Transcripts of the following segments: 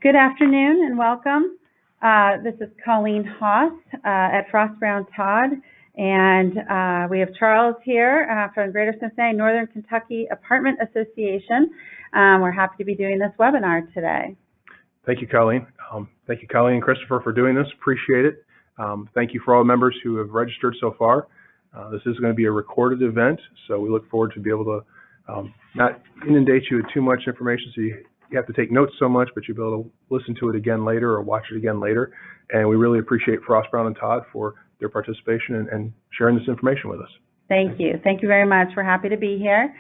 Good afternoon and welcome. This is Colleen Haas at Frost Brown Todd, and we have Charles here from Greater Cincinnati Northern Kentucky Apartment Association. We're happy to be doing this webinar today. Thank you, Colleen. Thank you, Colleen and Christopher, for doing this. Appreciate it. Thank you for all the members who have registered so far. This is going to be a recorded event, so we look forward to be able to not inundate you with too much information, so you have to take notes so much, but you'll be able to listen to it again later or watch it again later. And we really appreciate Frost Brown and Todd for their participation and sharing this information with us. Thank you. Thank you very much. We're happy to be here.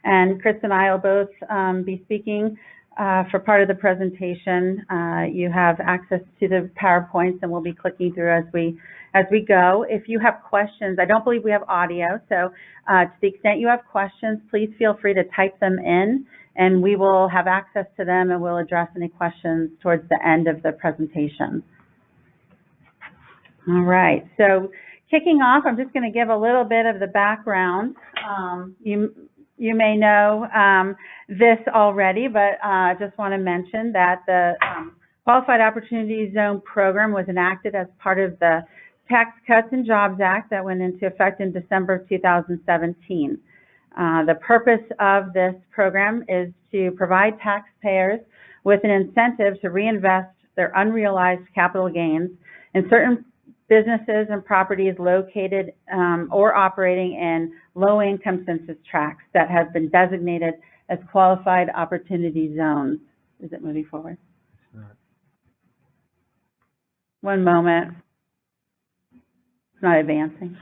And Chris and I will both be speaking for part of the presentation. You have access to the PowerPoints, and we'll be clicking through as we go. If you have questions, I don't believe we have audio, so to the extent you have questions, please feel free to type them in, and we will have access to them, and we'll address any questions towards the end of the presentation. All right, so kicking off, I'm just going to give a little bit of the background. You may know this already, but I just want to mention that the Qualified Opportunity Zone program was enacted as part of the Tax Cuts and Jobs Act that went into effect in December of 2017. The purpose of this program is to provide taxpayers with an incentive to reinvest their unrealized capital gains in certain businesses and properties located or operating in low-income census tracts that have been designated as qualified opportunity zones. Is it moving forward? It's not. One moment. It's not advancing.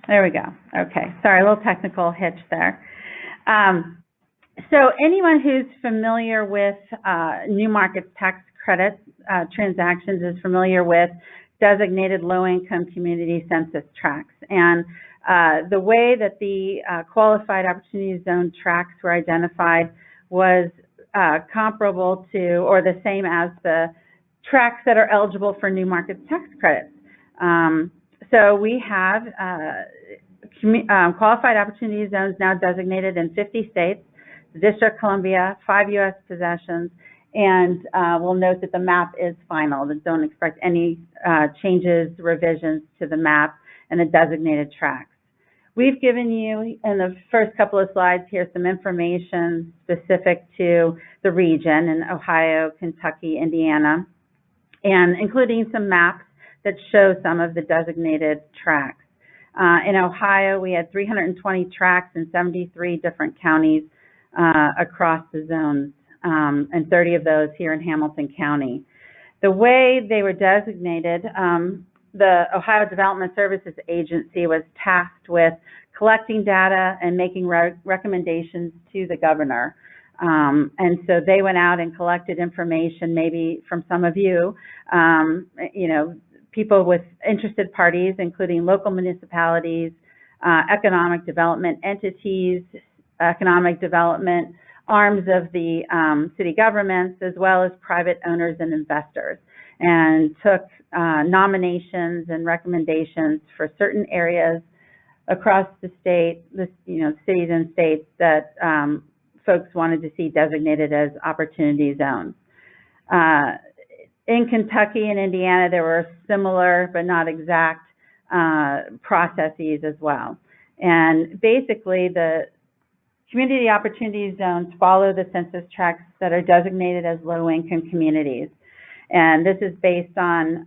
There we go. Okay. Sorry, a little technical hitch there. So anyone who's familiar with New Markets tax credit transactions is familiar with designated low-income community census tracts. And the way that the qualified opportunity zone tracts were identified was comparable to or the same as the tracts that are eligible for New Markets tax credits. So we have qualified opportunity zones now designated in 50 states, the District of Columbia, 5 U.S. possessions, and we'll note that the map is final. Don't expect any changes, revisions to the map and the designated tracts. We've given you in the first couple of slides here some information specific to the region in Ohio, Kentucky, Indiana, and including some maps that show some of the designated tracts. In Ohio, we had 320 tracts in 73 different counties across the zones, and 30 of those here in Hamilton County. The way they were designated, the Ohio Development Services Agency was tasked with collecting data and making recommendations to the governor. And so they went out and collected information, maybe from some of you, people with interested parties, including local municipalities, economic development entities, economic development arms of the city governments, as well as private owners and investors, and took nominations and recommendations for certain areas across the state, cities and states that folks wanted to see designated as opportunity zones. In Kentucky and Indiana, there were similar but not exact processes as well. And basically, the community opportunity zones follow the census tracts that are designated as low-income communities. And this is based on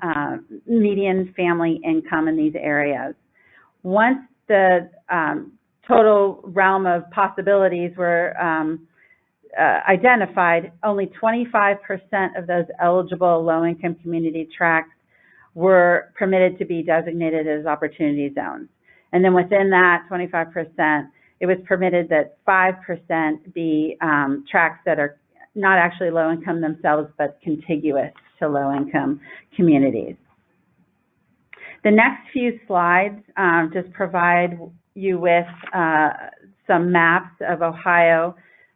median family income in these areas. Once the total realm of possibilities were identified, only 25% of those eligible low-income community tracts were permitted to be designated as opportunity zones. And then within that 25%, it was permitted that 5% be tracts that are not actually low-income themselves, but contiguous to low-income communities. The next few slides just provide you with some maps of Ohio,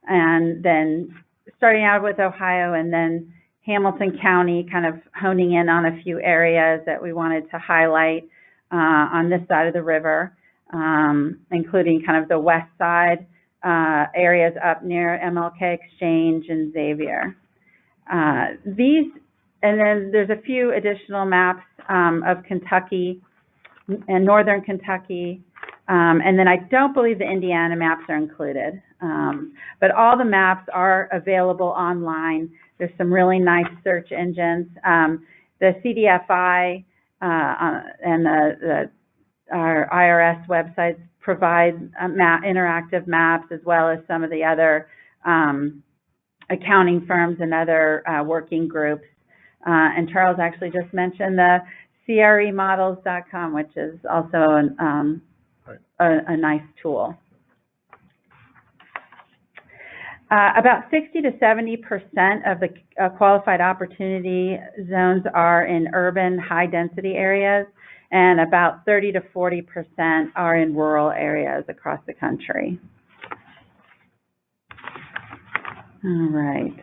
and then starting out with Ohio and then Hamilton County, kind of honing in on a few areas that we wanted to highlight on this side of the river, including kind of the west side areas up near MLK Exchange and Xavier. And then there's a few additional maps of Kentucky and northern Kentucky, and then I don't believe the Indiana maps are included. But all the maps are available online. There's some really nice search engines. The CDFI and our IRS websites provide interactive maps, as well as some of the other accounting firms and other working groups. And Charles actually just mentioned the CREmodels.com, which is also a nice tool. About 60 to 70% of the qualified opportunity zones are in urban, high-density areas, and about 30 to 40% are in rural areas across the country. All right.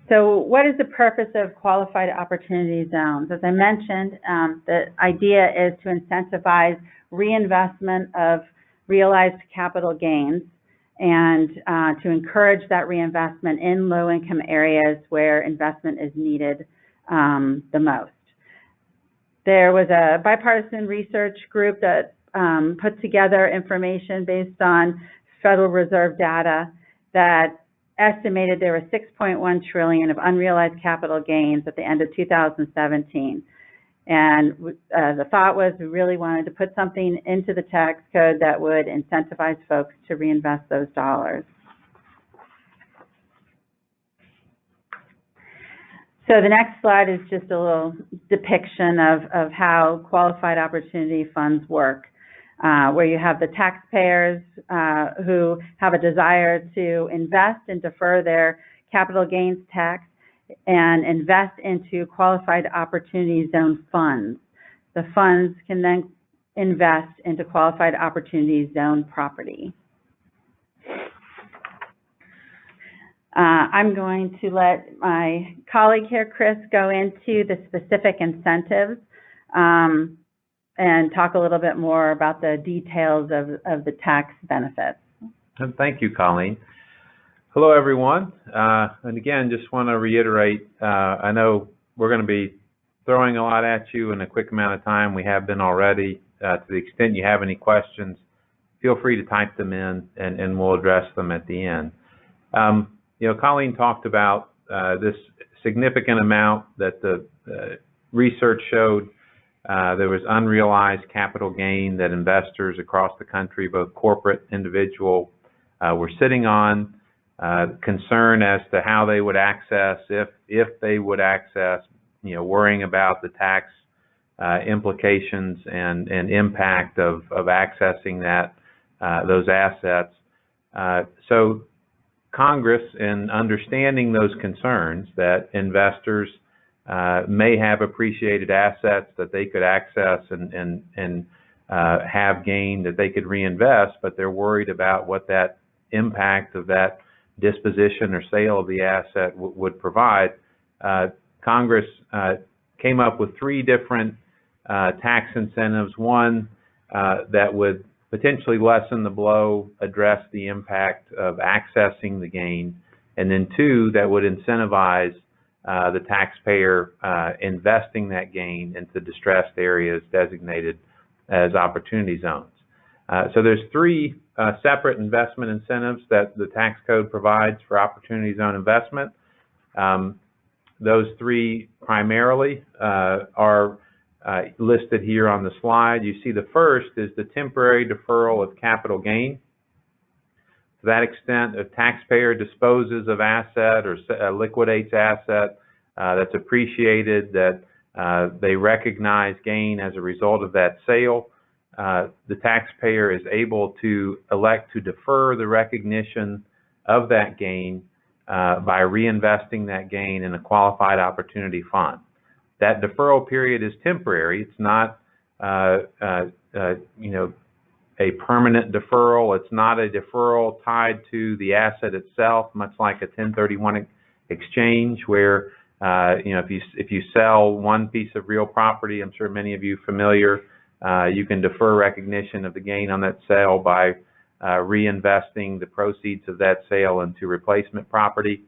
So what is the purpose of qualified opportunity zones? As I mentioned, the idea is to incentivize reinvestment of realized capital gains and to encourage that reinvestment in low-income areas where investment is needed the most. There was a bipartisan research group that put together information based on Federal Reserve data that estimated there was $6.1 trillion of unrealized capital gains at the end of 2017. And the thought was we really wanted to put something into the tax code that would incentivize folks to reinvest those dollars. So the next slide is just a little depiction of how qualified opportunity funds work, where you have the taxpayers who have a desire to invest and defer their capital gains tax and invest into qualified opportunity zone funds. The funds can then invest into qualified opportunity zone property. I'm going to let my colleague here, Chris, go into the specific incentives and talk a little bit more about the details of the tax benefits. And thank you, Colleen. Hello, everyone. And again, just want to reiterate, I know we're going to be throwing a lot at you in a quick amount of time. We have been already. To the extent you have any questions, feel free to type them in, and we'll address them at the end. You know, Colleen talked about this significant amount that the research showed there was unrealized capital gain that investors across the country, both corporate, individual, were sitting on. Concern as to how they would access, if they would access, you know, worrying about the tax implications and impact of accessing those assets. So Congress, in understanding those concerns that investors may have appreciated assets that they could access and have gain that they could reinvest, but they're worried about what that impact of that disposition or sale of the asset would provide, Congress came up with three different tax incentives. One that would potentially lessen the blow, address the impact of accessing the gain, and then two that would incentivize the taxpayer investing that gain into distressed areas designated as opportunity zones. So there's three separate investment incentives that the tax code provides for opportunity zone investment. Those three primarily are listed here on the slide. You see the first is the temporary deferral of capital gain. To that extent, a taxpayer disposes of asset or liquidates asset that's appreciated, that they recognize gain as a result of that sale, the taxpayer is able to elect to defer the recognition of that gain by reinvesting that gain in a qualified opportunity fund. That deferral period is temporary. It's not, you know, a permanent deferral. It's not a deferral tied to the asset itself, much like a 1031 exchange, where you know, if you sell one piece of real property, I'm sure many of you are familiar, you can defer recognition of the gain on that sale by reinvesting the proceeds of that sale into replacement property.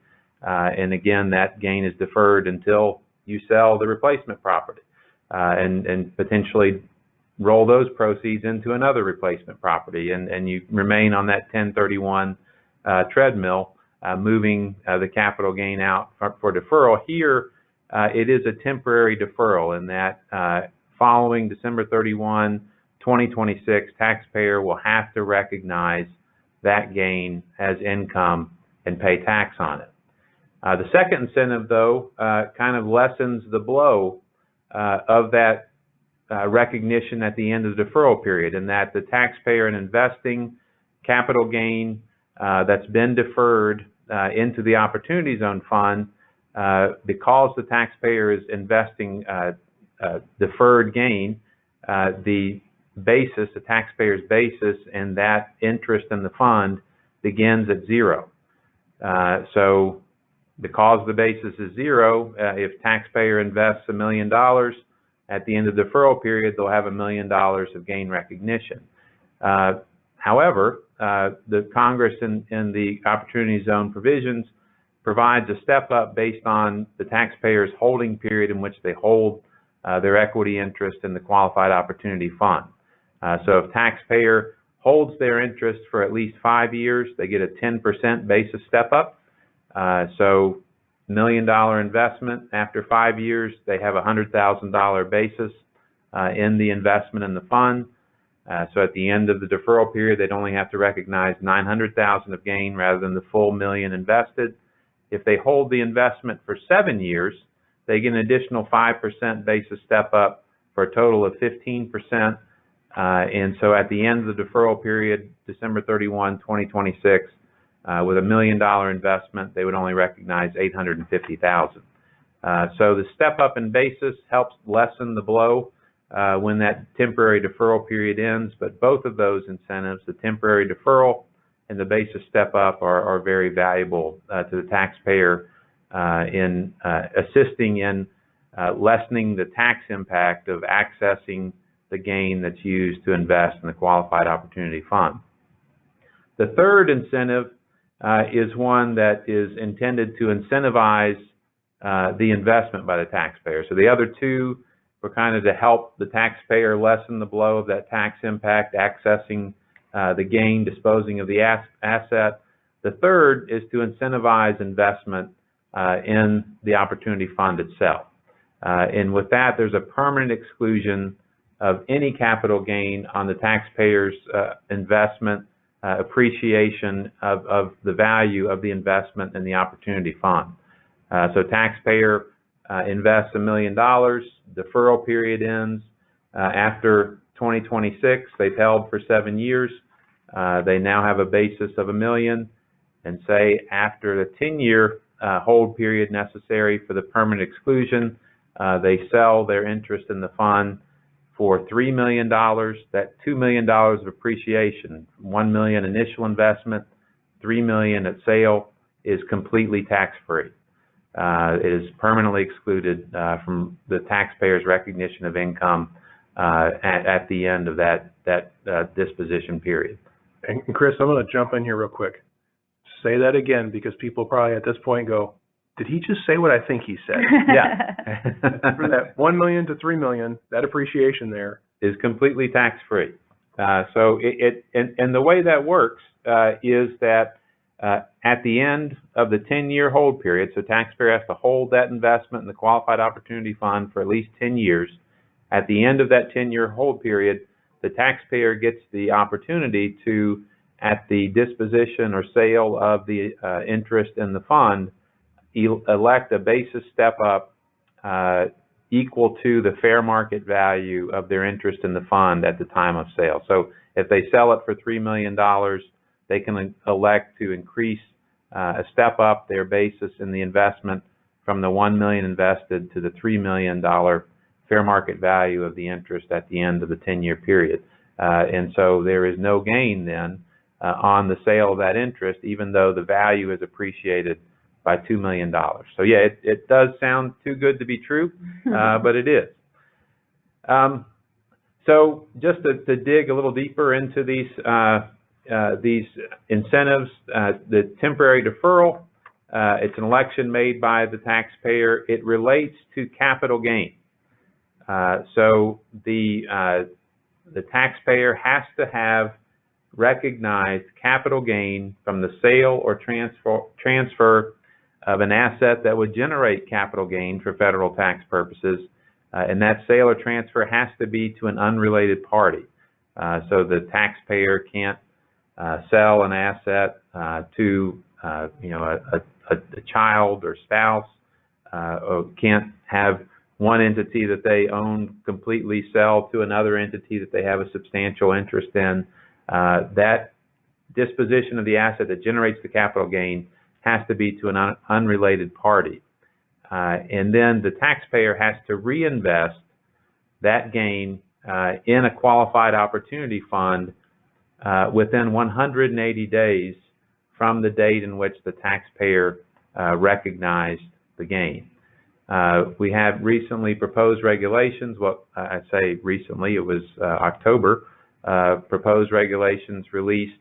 And again, that gain is deferred until you sell the replacement property and potentially roll those proceeds into another replacement property, and you remain on that 1031 treadmill, moving the capital gain out for deferral. Here, it is a temporary deferral in that following December 31, 2026, taxpayer will have to recognize that gain as income and pay tax on it. The second incentive, though, kind of lessens the blow of that recognition at the end of the deferral period, in that the taxpayer in investing capital gain that's been deferred into the Opportunity Zone Fund, because the taxpayer is investing deferred gain, the taxpayer's basis in that interest in the fund begins at zero. So because the basis is zero, if taxpayer invests $1 million, at the end of the deferral period, they'll have $1 million of gain recognition. However, the Congress in the Opportunity Zone provisions provides a step up based on the taxpayer's holding period in which they hold their equity interest in the Qualified Opportunity Fund. So if taxpayer holds their interest for at least 5 years, they get a 10% basis step up. So $1 million investment, after 5 years, they have a $100,000 basis in the investment in the fund. So at the end of the deferral period, they'd only have to recognize $900,000 of gain rather than the full $1 million invested. If they hold the investment for 7 years, they get an additional 5% basis step up for a total of 15%. And so at the end of the deferral period, December 31, 2026, with $1 million investment, they would only recognize $850,000. So the step up in basis helps lessen the blow when that temporary deferral period ends. But both of those incentives, the temporary deferral and the basis step up, are very valuable to the taxpayer in assisting in lessening the tax impact of accessing the gain that's used to invest in the Qualified Opportunity Fund. The third incentive is one that is intended to incentivize the investment by the taxpayer. So the other two were kind of to help the taxpayer lessen the blow of that tax impact, accessing the gain, disposing of the asset. The third is to incentivize investment in the Opportunity Fund itself. And with that, there's a permanent exclusion of any capital gain on the taxpayer's investment, appreciation of the value of the investment in the Opportunity Fund. So taxpayer invests $1 million, deferral period ends after 2026, they've held for 7 years, they now have a basis of $1 million, and say after the 10-year hold period necessary for the permanent exclusion, they sell their interest in the fund for $3 million. That $2 million of appreciation, $1 million initial investment, $3 million at sale, is completely tax-free. It is permanently excluded from the taxpayer's recognition of income at the end of that disposition period. And Chris, I'm going to jump in here real quick. Say that again, because people probably at this point go, did he just say what I think he said? Yeah. For that $1 million to $3 million, that appreciation there is completely tax-free. So and the way that works is that at the end of the 10-year hold period, so taxpayer has to hold that investment in the Qualified Opportunity Fund for at least 10 years. At the end of that 10-year hold period, the taxpayer gets the opportunity to, at the disposition or sale of the interest in the fund, elect a basis step up equal to the fair market value of their interest in the fund at the time of sale. So if they sell it for $3 million, they can elect to increase step up their basis in the investment from the $1 million invested to the $3 million fair market value of the interest at the end of the 10-year period. And so there is no gain then on the sale of that interest, even though the value is appreciated by $2 million. So yeah, it does sound too good to be true, but it is. So just to dig a little deeper into these incentives, the temporary deferral It's an election made by the taxpayer. It relates to capital gain. So the taxpayer has to have recognized capital gain from the sale or transfer of an asset that would generate capital gain for federal tax purposes, and that sale or transfer has to be to an unrelated party. So the taxpayer can't sell an asset to a child or spouse, or can't have one entity that they own completely sell to another entity that they have a substantial interest in. That disposition of the asset that generates the capital gain has to be to an unrelated party. And then the taxpayer has to reinvest that gain in a qualified opportunity fund within 180 days from the date in which the taxpayer recognized the gain. We have recently proposed regulations. Well, I say recently, it was October, proposed regulations released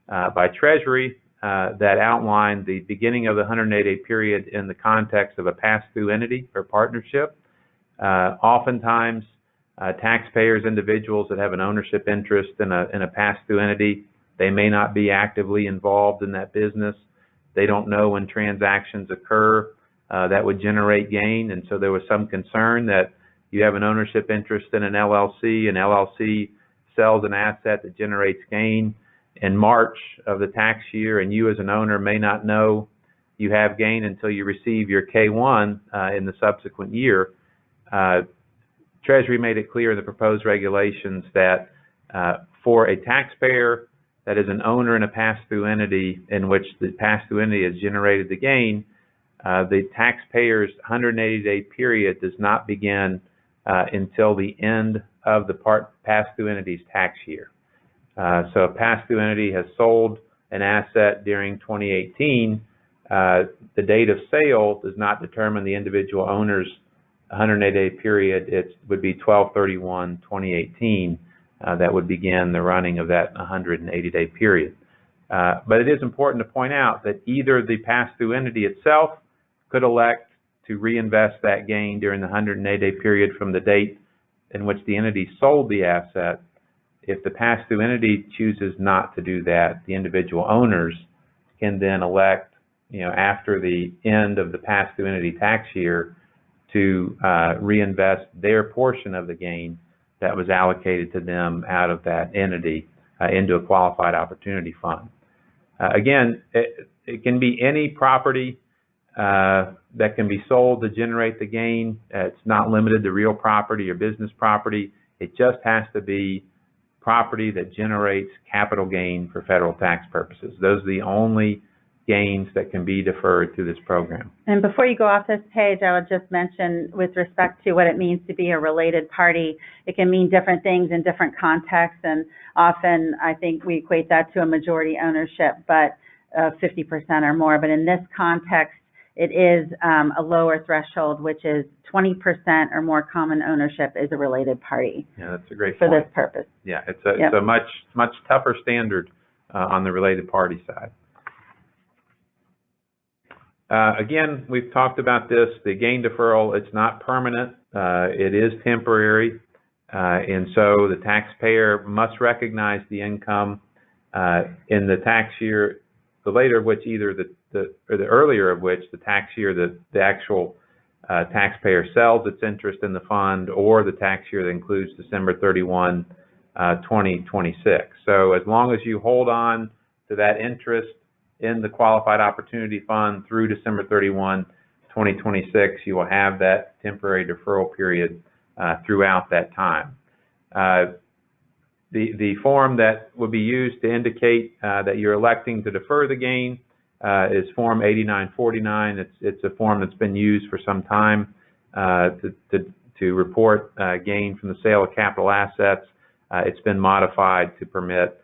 by Treasury that outline the beginning of the 180-day period in the context of a pass-through entity or partnership. Oftentimes, taxpayers, individuals that have an ownership interest in a pass-through entity, they may not be actively involved in that business. They don't know when transactions occur that would generate gain, and so there was some concern that you have an ownership interest in an LLC sells an asset that generates gain in March of the tax year, and you as an owner may not know you have gain until you receive your K-1 in the subsequent year. Treasury made it clear in the proposed regulations that for a taxpayer that is an owner in a pass-through entity in which the pass-through entity has generated the gain, the taxpayer's 180-day period does not begin until the end of the pass-through entity's tax year. So a pass-through entity has sold an asset during 2018. The date of sale does not determine the individual owner's 180-day period. It would be 12/31/2018 that would begin the running of that 180-day period. But it is important to point out that either the pass-through entity itself could elect to reinvest that gain during the 180-day period from the date in which the entity sold the asset. If the pass-through entity chooses not to do that, the individual owners can then elect, after the end of the pass-through entity tax year, to reinvest their portion of the gain that was allocated to them out of that entity into a qualified opportunity fund. Again, it can be any property that can be sold to generate the gain. It's not limited to real property or business property. It just has to be property that generates capital gain for federal tax purposes. Those are the only gains that can be deferred through this program. And before you go off this page, I would just mention with respect to what it means to be a related party, it can mean different things in different contexts, and often I think we equate that to a majority ownership, but 50% or more. But in this context, it is a lower threshold, which is 20% or more common ownership is a related party. Yeah, that's a great for point. this purpose. Yeah, it's a much tougher standard on the related party side. Again, we've talked about this, the gain deferral. It's not permanent. It is temporary. And so the taxpayer must recognize the income in the tax year, the later of which or the earlier of which the tax year that the actual taxpayer sells its interest in the fund, or the tax year that includes December 31, 2026. So as long as you hold on to that interest in the Qualified Opportunity Fund through December 31, 2026, you will have that temporary deferral period throughout that time. The form that would be used to indicate that you're electing to defer the gain is Form 8949. It's a form that's been used for some time to report gain from the sale of capital assets. It's been modified to permit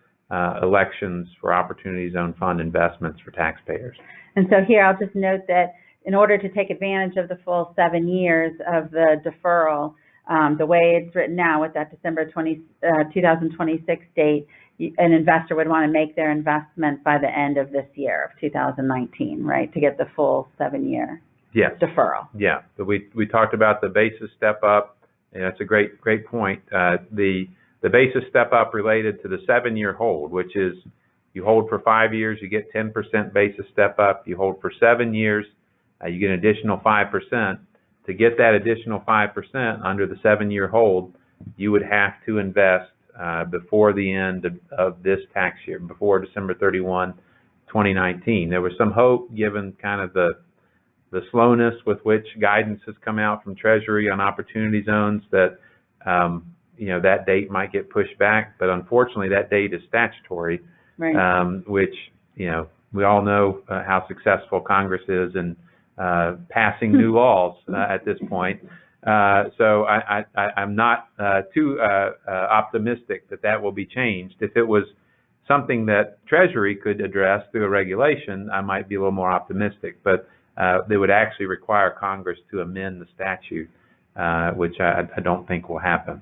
elections for Opportunity Zone Fund investments for taxpayers. And so here I'll just note that in order to take advantage of the full 7 years of the deferral, the way it's written now with that December 2026 date, an investor would want to make their investment by the end of this year of 2019, right, to get the full 7-year Yes. deferral. Yeah. So we talked about the basis step up, and that's a great point. The basis step up related to the 7-year hold, which is you hold for 5 years, you get 10% basis step up. You hold for 7 years, you get an additional 5%. To get that additional 5% under the 7-year hold, you would have to invest before the end of this tax year, before December 31, 2019. There was some hope, given kind of the slowness with which guidance has come out from Treasury on opportunity zones, that that date might get pushed back. But unfortunately, that date is statutory, right. Which we all know how successful Congress is in passing new laws at this point. So I'm not too optimistic that will be changed. If it was something that Treasury could address through a regulation, I might be a little more optimistic. But they would actually require Congress to amend the statute, which I don't think will happen.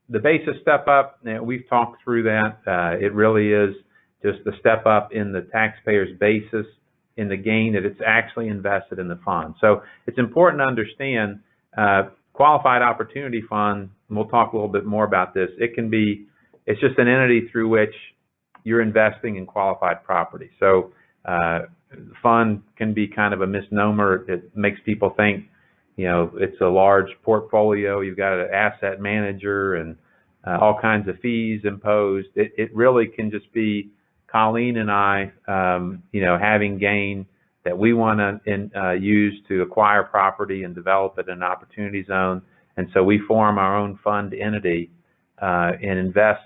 The basis step up, we've talked through that. It really is just the step up in the taxpayer's basis in the gain that it's actually invested in the fund. So it's important to understand qualified opportunity fund, and we'll talk a little bit more about this. It's just an entity through which you're investing in qualified property. So fund can be kind of a misnomer. It makes people think, it's a large portfolio. You've got an asset manager and all kinds of fees imposed. It really can just be Colleen and I, having gain that we want to use to acquire property and develop it in an opportunity zone. And so we form our own fund entity and invest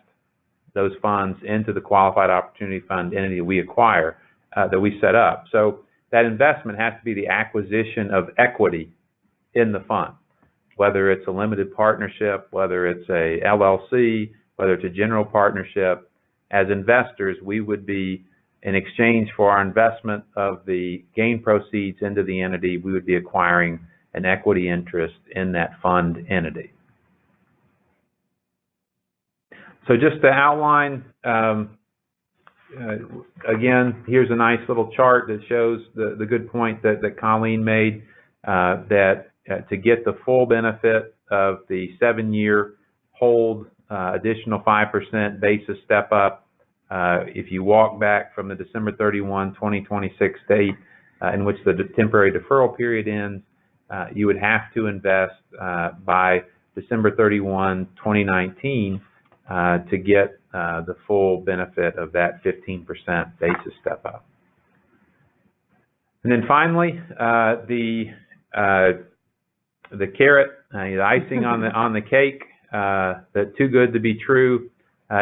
those funds into the qualified opportunity fund entity we acquire, that we set up. So that investment has to be the acquisition of equity in the fund, whether it's a limited partnership, whether it's a LLC, whether it's a general partnership. As investors, we would be, in exchange for our investment of the gain proceeds into the entity, we would be acquiring an equity interest in that fund entity. So just to outline, again, here's a nice little chart that shows the good point that Colleen made, that to get the full benefit of the 7-year hold, additional 5% basis step up, if you walk back from the December 31, 2026 date in which the temporary deferral period ends, you would have to invest by December 31, 2019 to get the full benefit of that 15% basis step up. And then finally, the carrot, the icing on the cake, that too good to be true,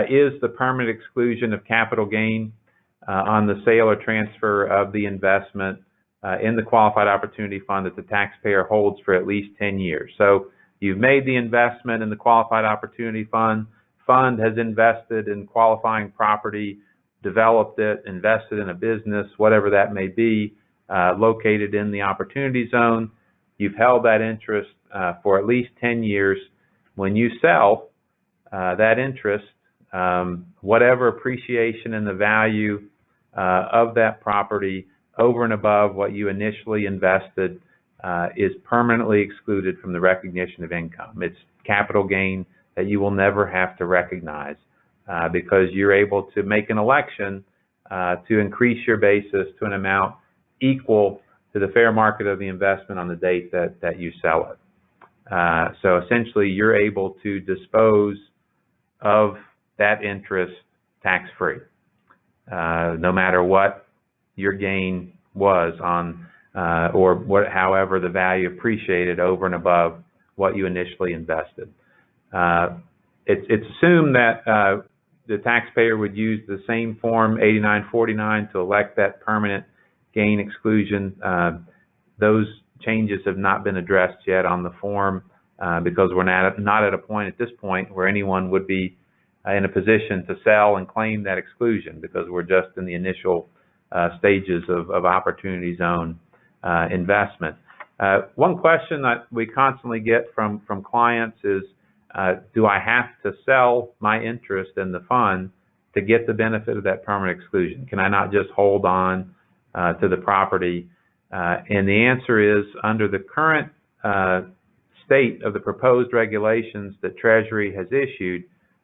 is the permanent exclusion of capital gain on the sale or transfer of the investment in the qualified opportunity fund that the taxpayer holds for at least 10 years. So you've made the investment in the qualified opportunity fund has invested in qualifying property, developed it, invested in a business, whatever that may be, located in the opportunity zone. You've held that interest for at least 10 years. When you sell that interest, whatever appreciation in the value of that property over and above what you initially invested is permanently excluded from the recognition of income. It's capital gain that you will never have to recognize because you're able to make an election to increase your basis to an amount equal to the fair market of the investment on the date that you sell it. So essentially, you're able to dispose of that interest tax-free, no matter what your gain was on, however the value appreciated over and above what you initially invested. It's assumed that the taxpayer would use the same Form 8949 to elect that permanent gain exclusion. Those changes have not been addressed yet on the form because we're not at a point at this point where anyone would be in a position to sell and claim that exclusion, because we're just in the initial stages of opportunity zone investment. One question that we constantly get from clients is, do I have to sell my interest in the fund to get the benefit of that permanent exclusion? Can I not just hold on to the property? And the answer is, under the current state of the proposed regulations that Treasury has issued,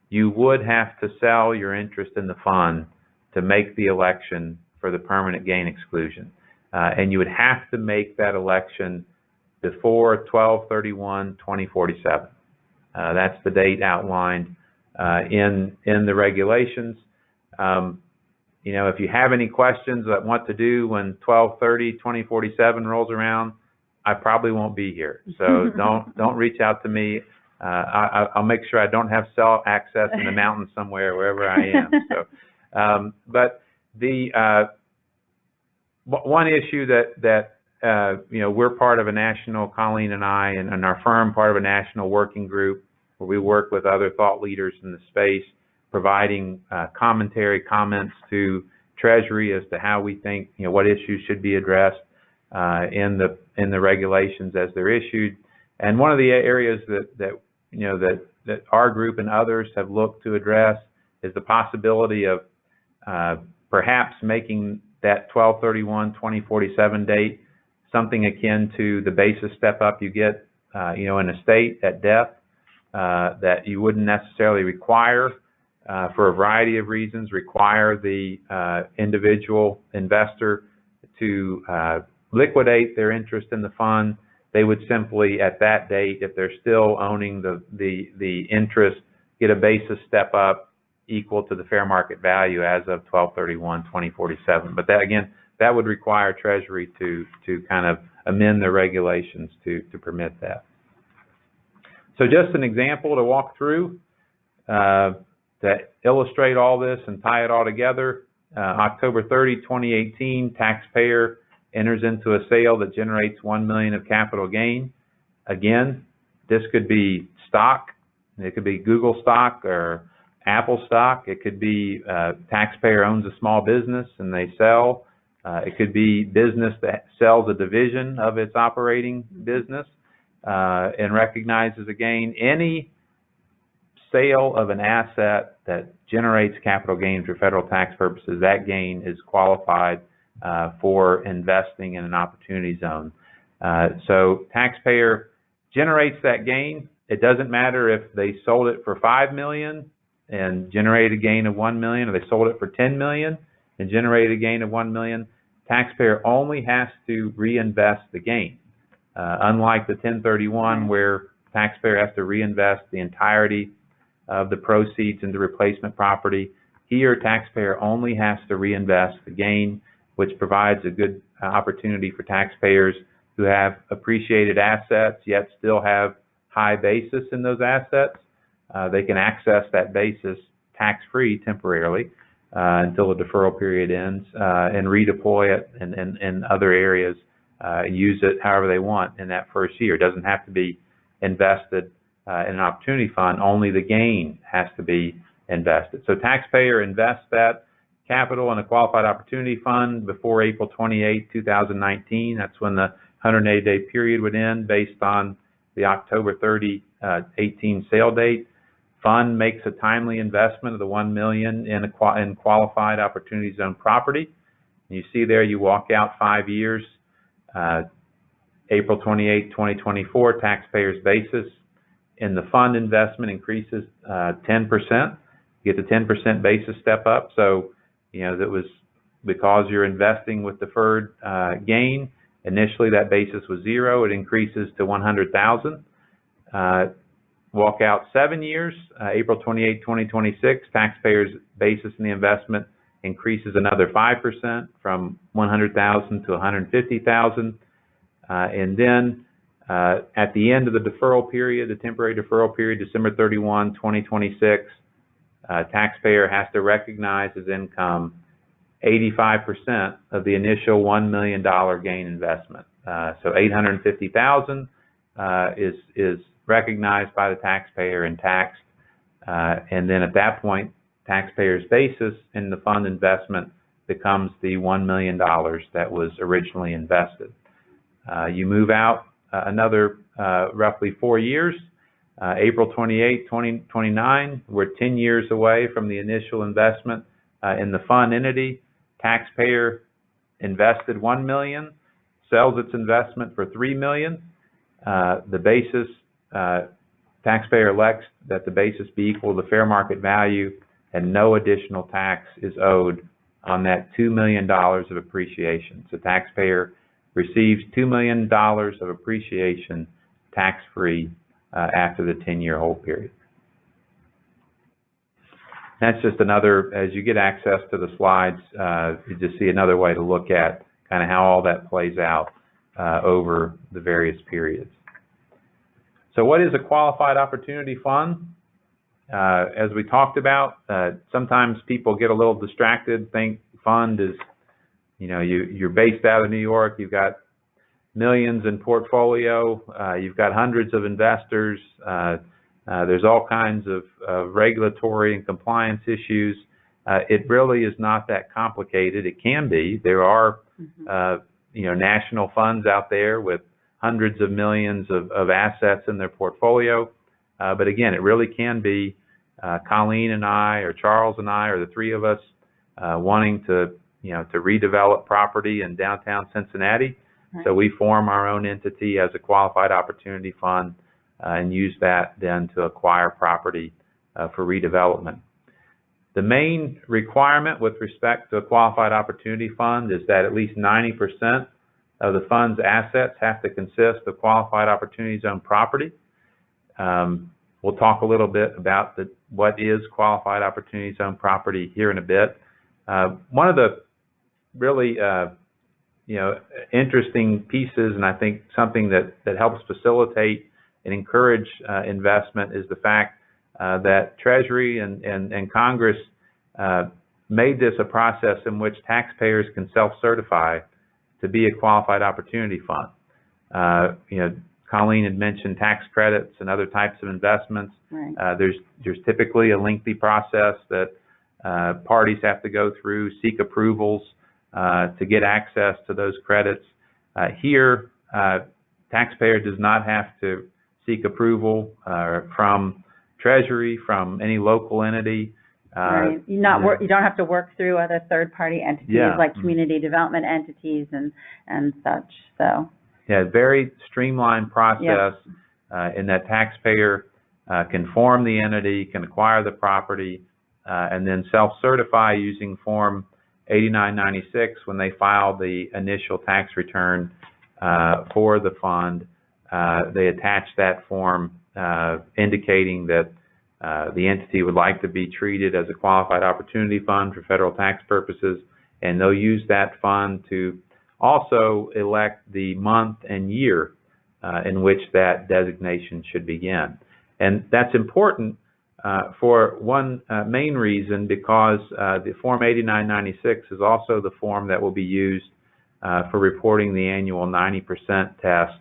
you would have to sell your interest in the fund to make the election for the permanent gain exclusion. And you would have to make that election before 12/31/2047. That's the date outlined in the regulations. If you have any questions about what to do when 12/30/2047 rolls around, I probably won't be here. So don't reach out to me. I'll make sure I don't have cell access in the mountains somewhere, wherever I am. So, but the one issue that we're part of a national, Colleen and I, and our firm, part of a national working group where we work with other thought leaders in the space, providing commentary, comments to Treasury as to how we think, what issues should be addressed in the regulations as they're issued. And one of the areas that our group and others have looked to address is the possibility of perhaps making that 12/31/2047 date something akin to the basis step up you get, in a state at death, that you wouldn't necessarily require, for a variety of reasons, require the individual investor to liquidate their interest in the fund. They would simply, at that date, if they're still owning the interest, get a basis step up equal to the fair market value as of 12/31/2047. But that would require Treasury to kind of amend the regulations to permit that. So just an example to walk through to illustrate all this and tie it all together. October 30, 2018, taxpayer enters into a sale that generates $1 million of capital gain. Again, this could be stock. It could be Google stock or Apple stock. It could be taxpayer owns a small business and they sell. It could be business that sells a division of its operating business and recognizes a gain. Any sale of an asset that generates capital gain for federal tax purposes, that gain is qualified for investing in an opportunity zone. So taxpayer generates that gain. It doesn't matter if they sold it for $5 million and generated a gain of $1 million, or they sold it for $10 million and generated a gain of $1 million. Taxpayer only has to reinvest the gain. Unlike the 1031, where taxpayer has to reinvest the entirety of the proceeds into replacement property, here taxpayer only has to reinvest the gain, which provides a good opportunity for taxpayers who have appreciated assets yet still have high basis in those assets. They can access that basis tax-free temporarily until the deferral period ends and redeploy it in other areas, use it however they want in that first year. It doesn't have to be invested in an opportunity fund. Only the gain has to be invested. So taxpayer invests that capital in a qualified opportunity fund before April 28, 2019. That's when the 180-day period would end based on the October 30, 18 sale date. Fund makes a timely investment of the $1 million in qualified opportunity zone property. And you see there, you walk out 5 years. April 28, 2024, taxpayer's basis in the fund investment increases 10%. You get the 10% basis step up. So, that was because you're investing with deferred gain. Initially, that basis was 0. It increases to $100,000. Walk out 7 years, April 28, 2026, taxpayer's basis in the investment increases another 5% from $100,000 to $150,000. And then at the end of the deferral period, the temporary deferral period, December 31, 2026, taxpayer has to recognize as income 85% of the initial $1 million gain investment. So $850,000 is recognized by the taxpayer and taxed. And then at that point, taxpayer's basis in the fund investment becomes the $1 million that was originally invested. You move out another roughly 4 years. April 28, 2029, we're 10 years away from the initial investment in the fund entity. Taxpayer invested $1 million, sells its investment for $3 million. The basis, taxpayer elects that the basis be equal to the fair market value, and no additional tax is owed on that $2 million of appreciation. So taxpayer receives $2 million of appreciation tax-free after the 10-year hold period. That's just another, as you get access to the slides, you just see another way to look at kind of how all that plays out over the various periods. So what is a qualified opportunity fund? As we talked about, sometimes people get a little distracted, think fund is, you know, you're based out of New York, you've got millions in portfolio, you've got hundreds of investors, there's all kinds of regulatory and compliance issues. It really is not that complicated. It can be. There are, you know, national funds out there with hundreds of millions of assets in their portfolio. But again, it really can be Colleen and I, or Charles and I, or the three of us wanting to, you know, to redevelop property in downtown Cincinnati. Right. So we form our own entity as a qualified opportunity fund and use that then to acquire property for redevelopment. The main requirement with respect to a qualified opportunity fund is that at least 90% of the fund's assets have to consist of qualified opportunity zone property. We'll talk a little bit about what is qualified opportunity zone property here in a bit. One of the really you know, interesting pieces, and I think something that helps facilitate and encourage investment, is the fact that Treasury and Congress made this a process in which taxpayers can self-certify to be a qualified opportunity fund. You know, Colleen had mentioned tax credits and other types of investments. Right. There's typically a lengthy process that parties have to go through, seek approvals to get access to those credits. Here, taxpayer does not have to seek approval from Treasury, from any local entity. Right. You don't have to work through other third-party entities, like community development entities and such. So yeah, very streamlined process in that taxpayer can form the entity, can acquire the property, and then self-certify using Form 8996 when they file the initial tax return for the fund. They attach that form indicating that the entity would like to be treated as a qualified opportunity fund for federal tax purposes, and they'll use that fund to also elect the month and year in which that designation should begin. And that's important for one main reason, because the Form 8996 is also the form that will be used for reporting the annual 90% test.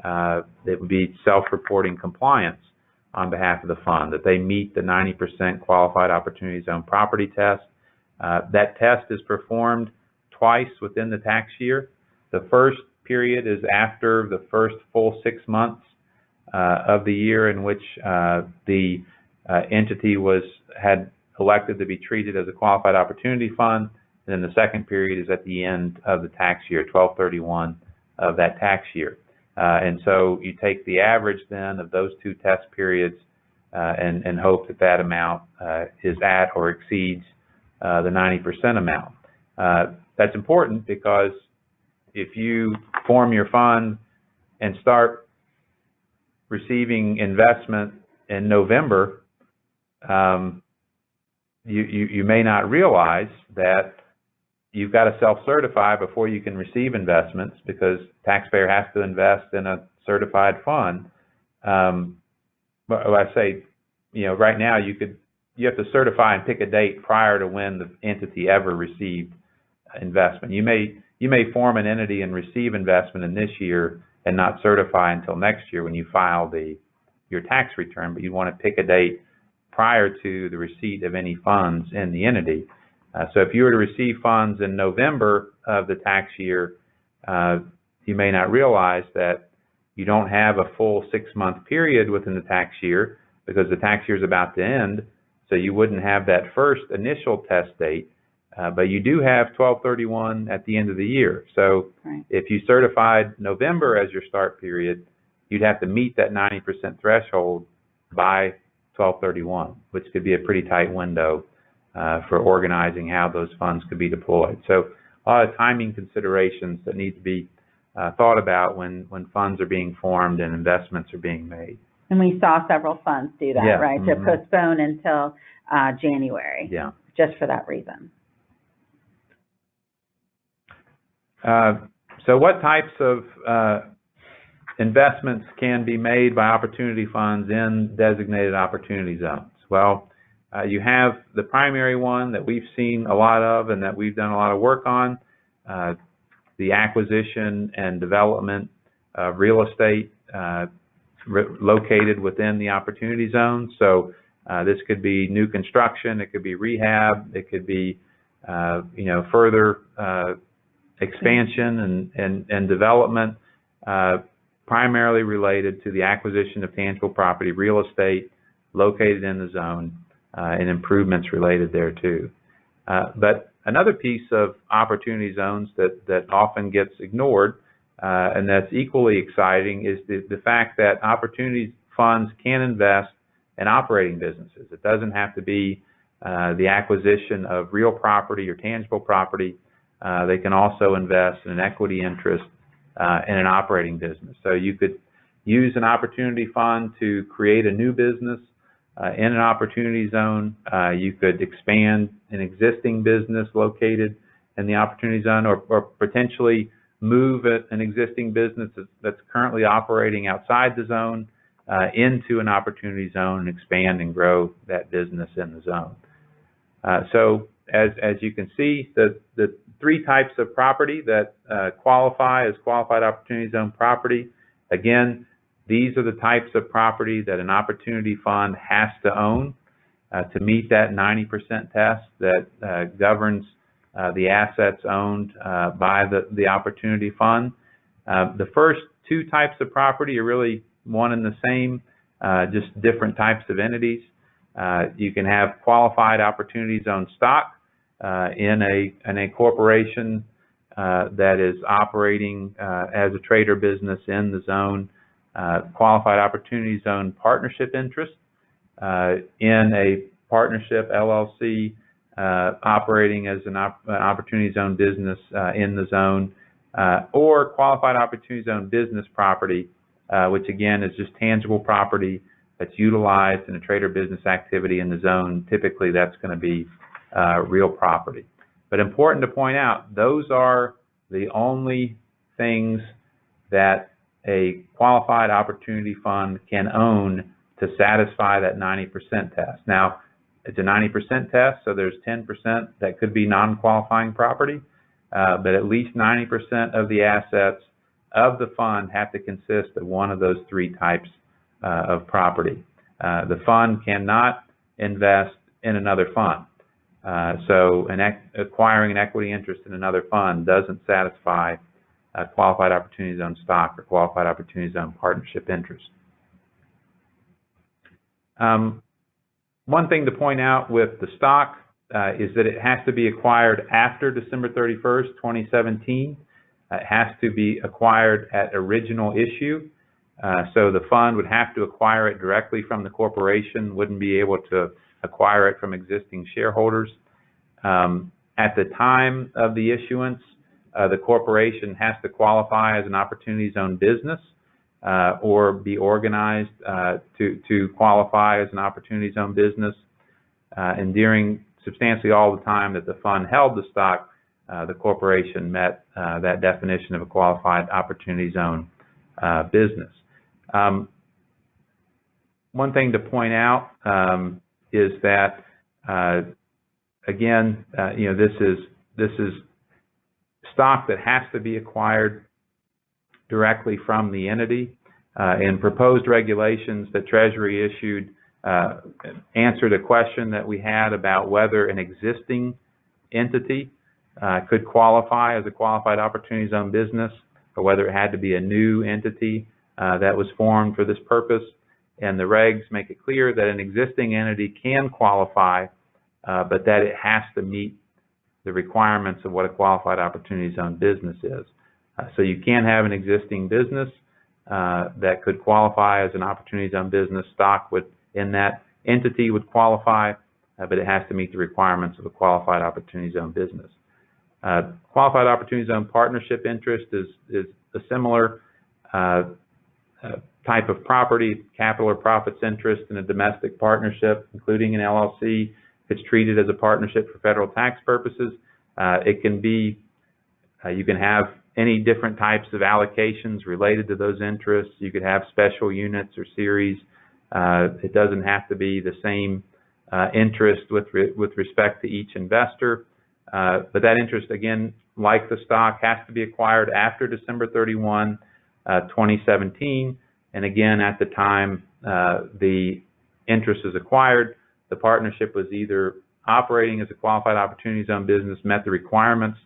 That would be self-reporting compliance on behalf of the fund, that they meet the 90% qualified opportunity zone property test. That test is performed twice within the tax year. The first period is after the first full 6 months of the year in which the entity had elected to be treated as a qualified opportunity fund. And then the second period is at the end of the tax year, 12/31 of that tax year. And so you take the average then of those two test periods and hope that that amount is at or exceeds the 90% amount. That's important because if you form your fund and start receiving investment in November, you may not realize that you've got to self-certify before you can receive investments, because taxpayer has to invest in a certified fund. But I say, you know, right now you have to certify and pick a date prior to when the entity ever received investment. You may form an entity and receive investment in this year and not certify until next year when you file your tax return, but you want to pick a date prior to the receipt of any funds in the entity. So if you were to receive funds in November of the tax year, you may not realize that you don't have a full 6-month period within the tax year because the tax year is about to end, so you wouldn't have that first initial test date, but you do have 12/31 at the end of the year. So Right. if you certified November as your start period, you'd have to meet that 90% threshold by 12/31, which could be a pretty tight window for organizing how those funds could be deployed. So a lot of timing considerations that need to be thought about when funds are being formed and investments are being made. And we saw several funds do that, Yeah. right, to postpone until January, Yeah. just for that reason. So what types of investments can be made by opportunity funds in designated opportunity zones? Well, you have the primary one that we've seen a lot of and that we've done a lot of work on, the acquisition and development of real estate located within the opportunity zone. So this could be new construction, it could be rehab, it could be further expansion and development, primarily related to the acquisition of tangible property, real estate located in the zone, and improvements related thereto. But another piece of opportunity zones that often gets ignored, and that's equally exciting, is the fact that opportunity funds can invest in operating businesses. It doesn't have to be the acquisition of real property or tangible property. They can also invest in an equity interest in an operating business. So you could use an opportunity fund to create a new business in an opportunity zone. You could expand an existing business located in the opportunity zone, or potentially move an existing business that's currently operating outside the zone into an opportunity zone and expand and grow that business in the zone. So as you can see, the three types of property that qualify as qualified opportunity zone property, again, these are the types of property that an opportunity fund has to own to meet that 90% test that governs the assets owned by the opportunity fund. The first two types of property are really one and the same, just different types of entities. You can have qualified opportunity zone stock in a corporation that is operating as a trader business in the zone, qualified opportunity zone partnership interest in a partnership LLC operating as an opportunity zone business in the zone, or qualified opportunity zone business property, which again is just tangible property that's utilized in a trader business activity in the zone. Typically that's going to be real property. But important to point out, those are the only things that a qualified opportunity fund can own to satisfy that 90% test. Now, it's a 90% test, so there's 10% that could be non-qualifying property, but at least 90% of the assets of the fund have to consist of one of those three types of property. The fund cannot invest in another fund. So acquiring an equity interest in another fund doesn't satisfy a qualified opportunity zone stock or qualified opportunity zone partnership interest. One thing to point out with the stock is that it has to be acquired after December 31st, 2017. It has to be acquired at original issue. So the fund would have to acquire it directly from the corporation, wouldn't be able to acquire it from existing shareholders. At the time of the issuance, the corporation has to qualify as an opportunity zone business or be organized to qualify as an opportunity zone business. And during substantially all the time that the fund held the stock, the corporation met that definition of a qualified opportunity zone business. One thing to point out is that again, this is stock that has to be acquired directly from the entity. In proposed regulations that Treasury issued, answered a question that we had about whether an existing entity could qualify as a qualified opportunity zone business, or whether it had to be a new entity that was formed for this purpose, and the regs make it clear that an existing entity can qualify, but that it has to meet the requirements of what a qualified opportunity zone business is. So you can have an existing business that could qualify as an opportunity zone business. Stock in that entity would qualify, but it has to meet the requirements of a qualified opportunity zone business. Qualified opportunity zone partnership interest is a similar type of property, capital or profits interest in a domestic partnership, including an LLC. It's treated as a partnership for federal tax purposes. It can be, you can have any different types of allocations related to those interests. You could have special units or series. It doesn't have to be the same interest with respect to each investor. But that interest, again, like the stock, has to be acquired after December 31, 2017. And again, at the time the interest is acquired, the partnership was either operating as a qualified opportunity zone business, met the requirements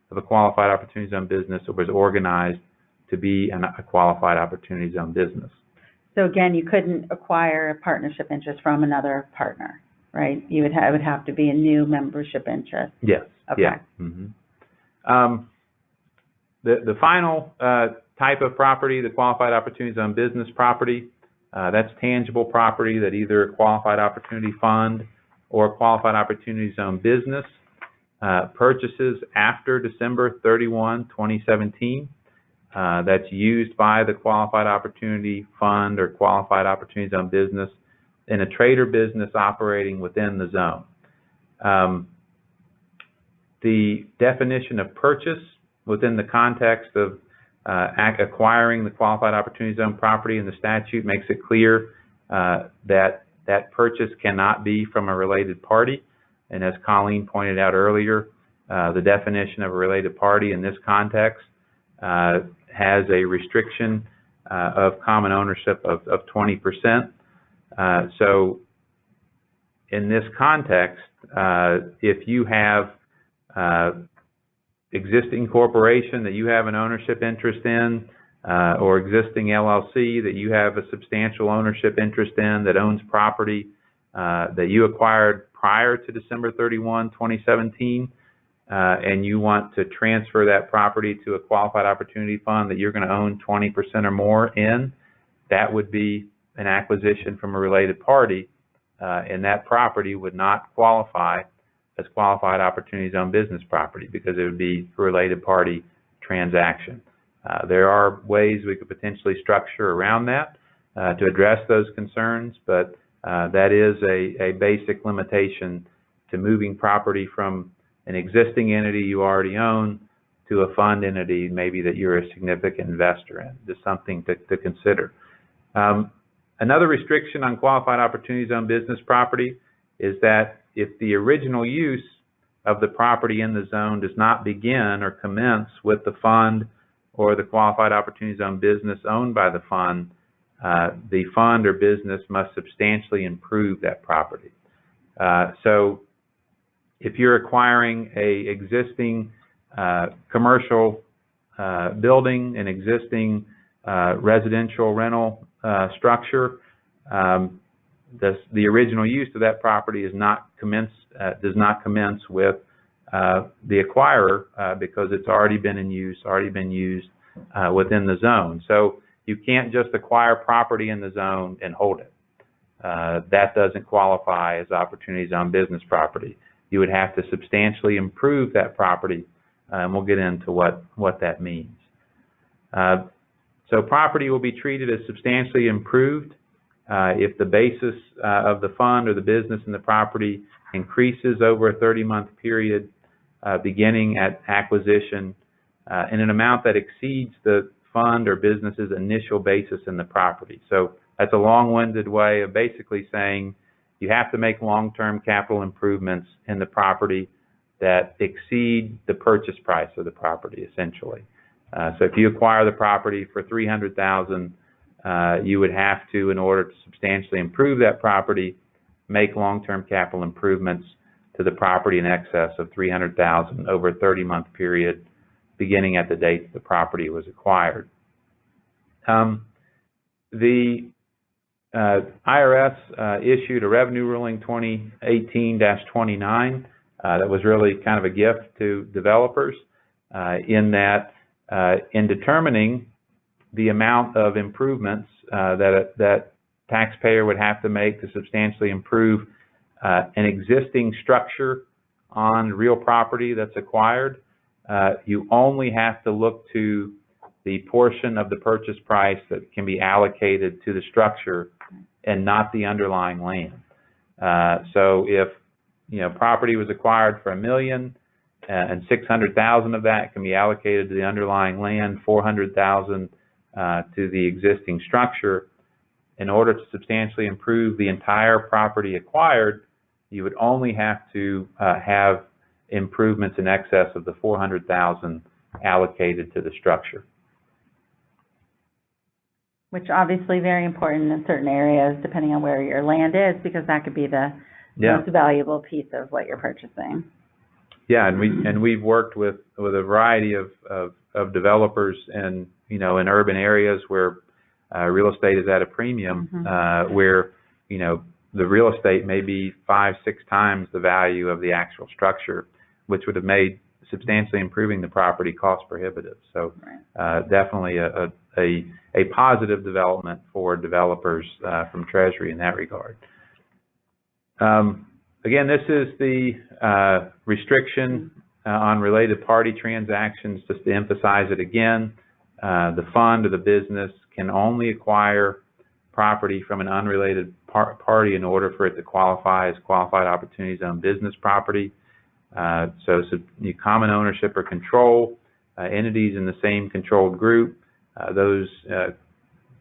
of a qualified opportunity zone business, or was organized to be a qualified opportunity zone business. So again, you couldn't acquire a partnership interest from another partner, right? It would have to be a new membership interest. Yes. Okay. Yeah. Mm-hmm. The final type of property, the qualified opportunity zone business property, that's tangible property that either a qualified opportunity fund or a qualified opportunity zone business purchases after December 31, 2017. That's used by the qualified opportunity fund or qualified opportunity zone business in a trade or business operating within the zone. The definition of purchase within the context of acquiring the qualified opportunity zone property in the statute makes it clear that purchase cannot be from a related party. And as Colleen pointed out earlier, the definition of a related party in this context has a restriction of common ownership of 20%. So in this context, if you have existing corporation that you have an ownership interest in, or existing LLC that you have a substantial ownership interest in that owns property that you acquired prior to December 31, 2017, and you want to transfer that property to a qualified opportunity fund that you're going to own 20% or more in, that would be an acquisition from a related party, and that property would not qualify as qualified opportunity zone business property because it would be a related party transaction. There are ways we could potentially structure around that to address those concerns, but that is a basic limitation to moving property from an existing entity you already own to a fund entity maybe that you're a significant investor in. Just something to consider. Another restriction on qualified opportunity zone business property is that if the original use of the property in the zone does not begin or commence with the fund or the qualified opportunity zone business owned by the fund or business must substantially improve that property. So if you're acquiring a existing commercial building, an existing residential rental structure, the original use of that property does not commence with the acquirer because it's already been in use, within the zone. So you can't just acquire property in the zone and hold it. That doesn't qualify as opportunity zone business property. You would have to substantially improve that property, and we'll get into what that means. So property will be treated as substantially improved if the basis of the fund or the business in the property increases over a 30-month period beginning at acquisition in an amount that exceeds the fund or business's initial basis in the property. So that's a long-winded way of basically saying you have to make long-term capital improvements in the property that exceed the purchase price of the property, essentially. So if you acquire the property for $300,000, you would have to, in order to substantially improve that property, make long-term capital improvements to the property in excess of $300,000 over a 30-month period, beginning at the date the property was acquired. The IRS issued a revenue ruling 2018-29 that was really kind of a gift to developers in that in determining the amount of improvements that taxpayer would have to make to substantially improve an existing structure on real property that's acquired, you only have to look to the portion of the purchase price that can be allocated to the structure and not the underlying land. So if property was acquired for $1 million and $600,000 of that can be allocated to the underlying land, $400,000 to the existing structure, in order to substantially improve the entire property acquired, you would only have to have improvements in excess of the $400,000 allocated to the structure. Which obviously very important in certain areas, depending on where your land is, because that could be the most valuable piece of what you're purchasing. Yeah, and we've worked with a variety of developers in urban areas where real estate is at a premium, where the real estate may be 5-6 times the value of the actual structure, which would have made substantially improving the property cost prohibitive. So definitely a positive development for developers from Treasury in that regard. Again, this is the restriction on related party transactions. Just to emphasize it again, the fund or the business can only acquire property from an unrelated party in order for it to qualify as qualified opportunity zone business property. So common ownership or control, entities in the same controlled group, those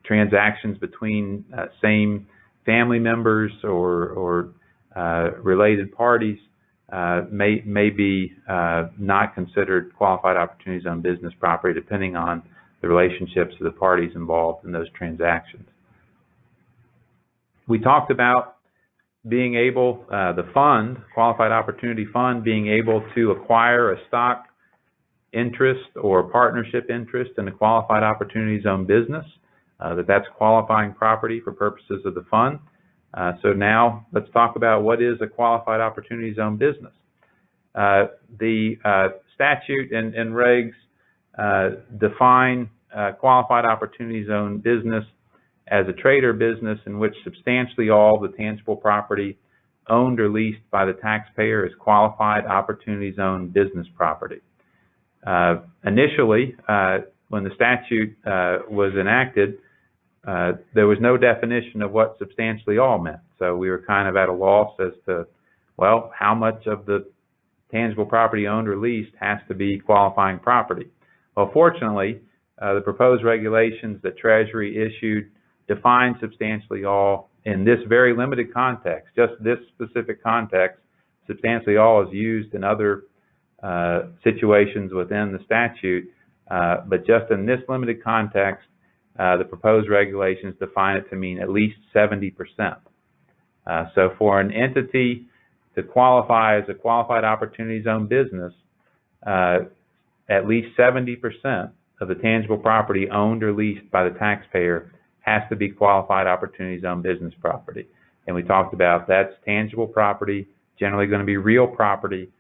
transactions between same family members or related parties may be not considered qualified opportunity zone business property, depending on the relationships of the parties involved in those transactions. We talked about being able, the fund, Qualified Opportunity Fund, being able to acquire a stock interest or partnership interest in a Qualified Opportunity Zone business, that's qualifying property for purposes of the fund. So now let's talk about what is a Qualified Opportunity Zone business. The statute and regs define Qualified Opportunity Zone business as a trade or business in which substantially all the tangible property owned or leased by the taxpayer is Qualified Opportunity Zone business property. Initially, when the statute was enacted, there was no definition of what substantially all meant. So we were kind of at a loss as to, well, how much of the tangible property owned or leased has to be qualifying property. Well, fortunately, the proposed regulations that Treasury issued define substantially all in this very limited context. Just this specific context, substantially all is used in other situations within the statute, but just in this limited context, the proposed regulations define it to mean at least 70%. So for an entity to qualify as a Qualified Opportunity Zone business, at least 70% of the tangible property owned or leased by the taxpayer has to be Qualified Opportunity Zone business property. And we talked about that's tangible property, generally going to be real property,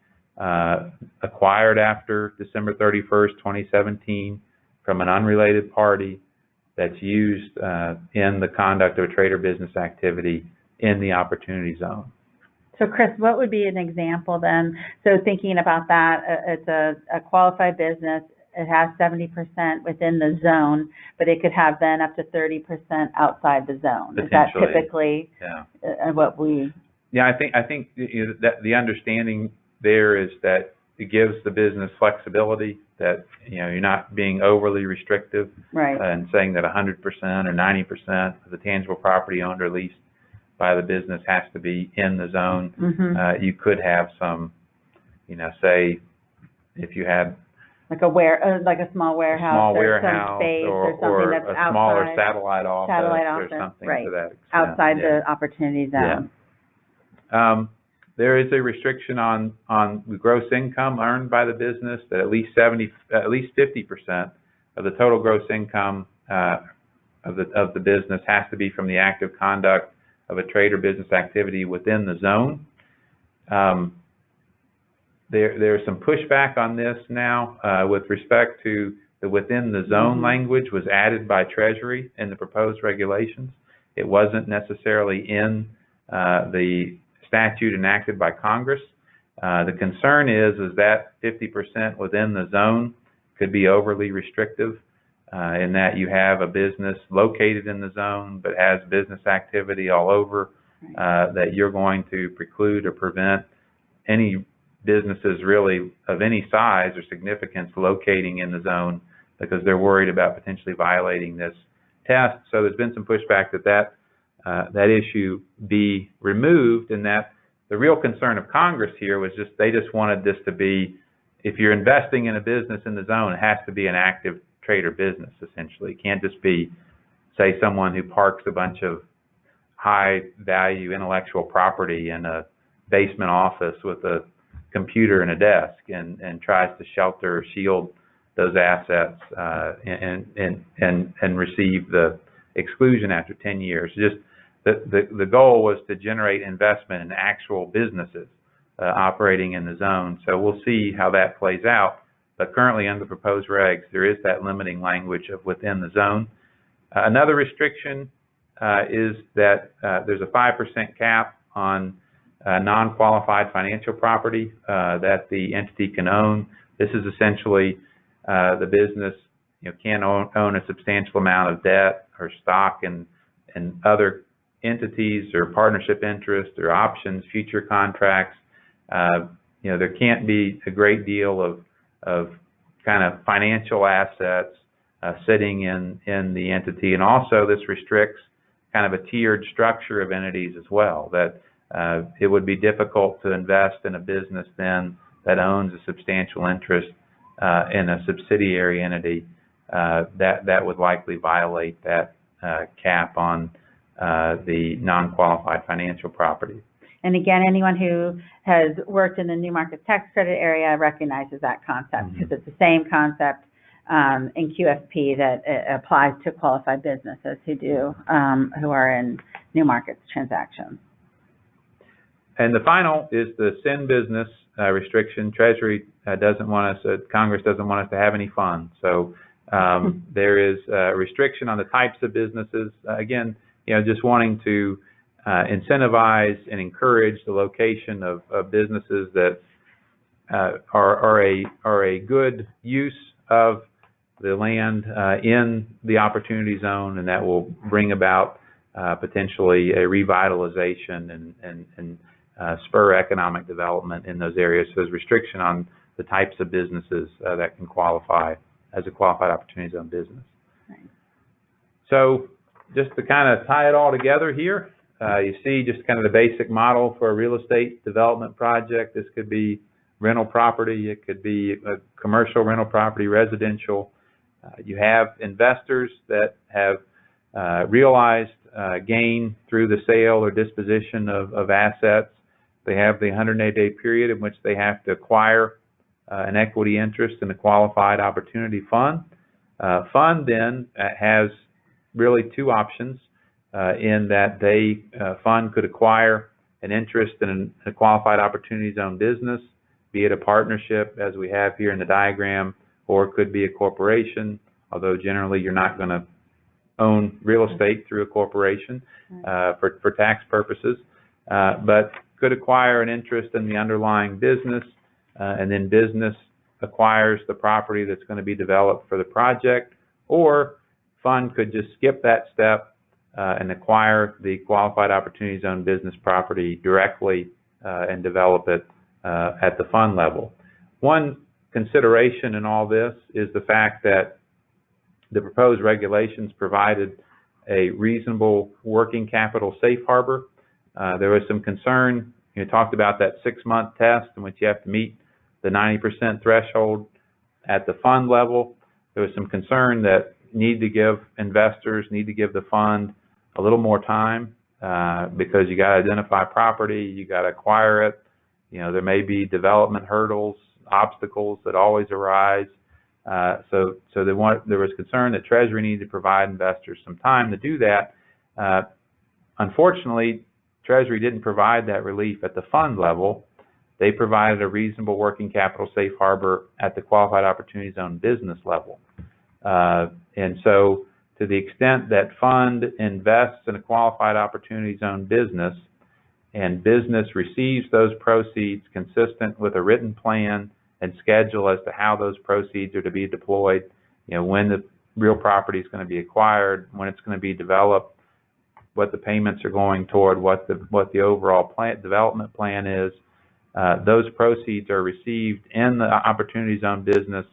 acquired after December 31st, 2017 from an unrelated party that's used in the conduct of a trade or business activity in the Opportunity Zone. So Chris, what would be an example then? So thinking about that, it's a qualified business. It has 70% within the zone, but it could have then up to 30% outside the zone. Is that typically what we? Yeah, I think that the understanding there is that it gives the business flexibility, that you're not being overly restrictive, and saying that 100% or 90% of the tangible property owned or leased by the business has to be in the zone. You could have some, say if you had like a small warehouse, or some space or something that's outside, smaller satellite office or something to that extent. Outside the Opportunity Zone. Yeah. There is a restriction on the gross income earned by the business, that at least 50% of the total gross income of the business has to be from the active conduct of a trade or business activity within the zone. There's some pushback on this now with respect to the within the zone language was added by Treasury in the proposed regulations. It wasn't necessarily in the statute enacted by Congress. The concern is that 50% within the zone could be overly restrictive in that you have a business located in the zone but has business activity all over, that you're going to preclude or prevent any businesses really of any size or significance locating in the zone because they're worried about potentially violating this test. So there's been some pushback that issue be removed, and that the real concern of Congress here was they just wanted this to be, if you're investing in a business in the zone, it has to be an active trade or business, essentially. It can't just be, say, someone who parks a bunch of high-value intellectual property in a basement office with a computer and a desk and tries to shelter or shield those assets and receive the exclusion after 10 years. Just the goal was to generate investment in actual businesses operating in the zone. So we'll see how that plays out. But currently under the proposed regs, there is that limiting language of within the zone. Another restriction is that there's a 5% cap on non-qualified financial property that the entity can own. This is essentially the business can own a substantial amount of debt or stock and other entities or partnership interests or options, future contracts. There can't be a great deal of kind of financial assets sitting in the entity. And also this restricts kind of a tiered structure of entities as well, that it would be difficult to invest in a business then that owns a substantial interest in a subsidiary entity that would likely violate that cap on the non-qualified financial property. And again, anyone who has worked in the new market tax credit area recognizes that concept because it's the same concept in QFP that applies to qualified businesses who are in new markets transactions. And the final is the sin business restriction. Treasury doesn't want us, Congress doesn't want us to have any funds. So there is a restriction on the types of businesses. Again, just wanting to incentivize and encourage the location of businesses that are a good use of the land in the opportunity zone, and that will bring about potentially a revitalization and spur economic development in those areas. So there's restriction on the types of businesses that can qualify as a qualified opportunity zone business. Right. So just to kind of tie it all together here, you see just kind of the basic model for a real estate development project. This could be rental property, it could be a commercial rental property, residential. You have investors that have realized gain through the sale or disposition of assets. They have the 180-day period in which they have to acquire an equity interest in a qualified opportunity fund. Fund then has really two options in that fund could acquire an interest in a qualified opportunity zone business, be it a partnership as we have here in the diagram, or it could be a corporation, although generally you're not going to own real estate through a corporation for tax purposes, but could acquire an interest in the underlying business, and then business acquires the property that's going to be developed for the project, or fund could just skip that step and acquire the qualified opportunity zone business property directly and develop it at the fund level. One consideration in all this is the fact that the proposed regulations provided a reasonable working capital safe harbor. There was some concern, talked about that 6-month test in which you have to meet the 90% threshold at the fund level. There was some concern that investors need to give the fund a little more time because you got to identify property, you got to acquire it. There may be development hurdles, obstacles that always arise. So there was concern that Treasury needed to provide investors some time to do that. Unfortunately, Treasury didn't provide that relief at the fund level. They provided a reasonable working capital safe harbor at the qualified opportunity zone business level. And so to the extent that fund invests in a qualified opportunity zone business and business receives those proceeds consistent with a written plan and schedule as to how those proceeds are to be deployed, when the real property is going to be acquired, when it's going to be developed, what the payments are going toward, what the overall development plan is. Those proceeds are received in the opportunity zone business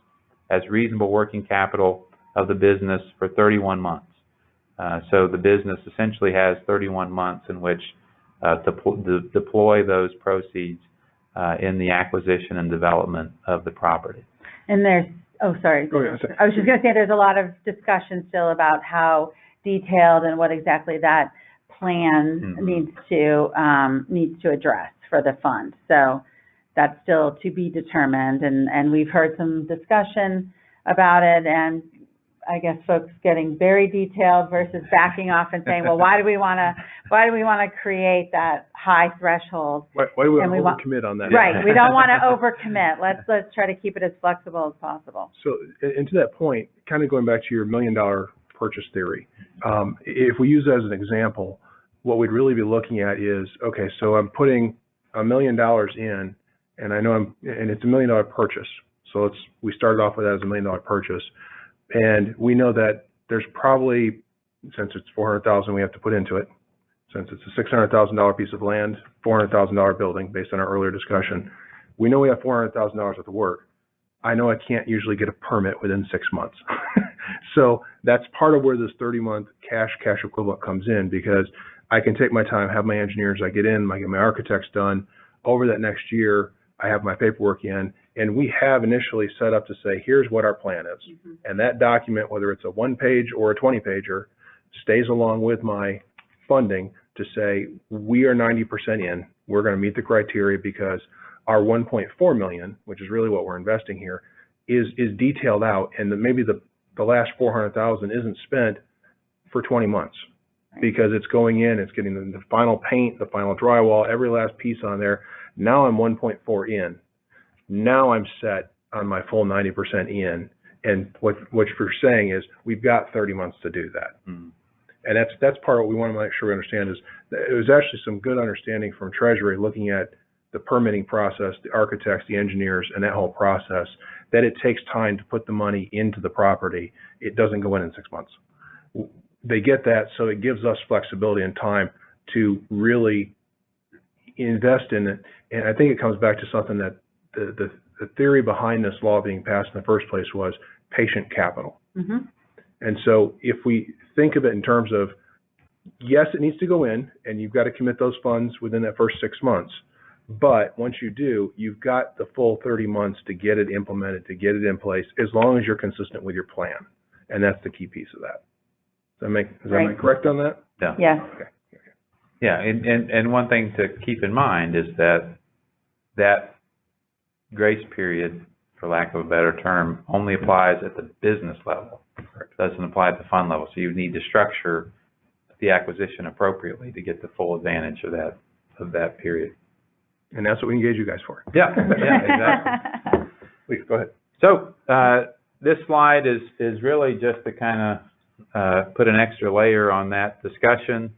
as reasonable working capital of the business for 31 months. So the business essentially has 31 months in which to deploy those proceeds in the acquisition and development of the property. And there's, oh, sorry. Go ahead. I was just going to say there's a lot of discussion still about how detailed and what exactly that plan needs to address for the fund. So that's still to be determined, and we've heard some discussion about it, and I guess folks getting very detailed versus backing off and saying, well, why do we want to create that high threshold? Why do we want to overcommit on that? Right, we don't want to overcommit. Let's try to keep it as flexible as possible. So, and to that point, kind of going back to your $1 million purchase theory, if we use that as an example, what we'd really be looking at is, okay, so I'm putting $1 million in, and I know and it's $1 million purchase. So we started off with that as $1 million purchase, and we know that there's probably, since it's $400,000 we have to put into it, since it's a $600,000 piece of land, $400,000 building, based on our earlier discussion, we know we have $400,000 worth of work. I know I can't usually get a permit within 6 months. So that's part of where this 30-month cash equivalent comes in, because I can take my time, have my engineers, I get my architects done. Over that next year, I have my paperwork in, and we have initially set up to say, here's what our plan is. And that document, whether it's a 1-page or a 20-pager, stays along with my funding to say, we are 90% in, we're going to meet the criteria because our 1.4 million, which is really what we're investing here, is detailed out, and maybe the last 400,000 isn't spent for 20 months. Because it's going in, it's getting the final paint, the final drywall, every last piece on there. Now I'm 1.4 in. Now I'm set on my full 90% in. And what you're saying is we've got 30 months to do that. And that's part of what we want to make sure we understand is that it was actually some good understanding from Treasury looking at the permitting process, the architects, the engineers, and that whole process, that it takes time to put the money into the property. It doesn't go in 6 months. They get that, so it gives us flexibility and time to really invest in it. And I think it comes back to something that the theory behind this law being passed in the first place was patient capital. And so if we think of it in terms of, yes, it needs to go in, and you've got to commit those funds within that first 6 months. But once you do, you've got the full 30 months to get it implemented, to get it in place, as long as you're consistent with your plan. And that's the key piece of that. Is that correct on that? Yeah. Yes. Okay. Yeah, and one thing to keep in mind is that grace period, for lack of a better term, only applies at the business level. It doesn't apply at the fund level. So you need to structure the acquisition appropriately to get the full advantage of that period. And that's what we engage you guys for. Yeah, exactly. Please, go ahead. So this slide is really just to kind of put an extra layer on that discussion.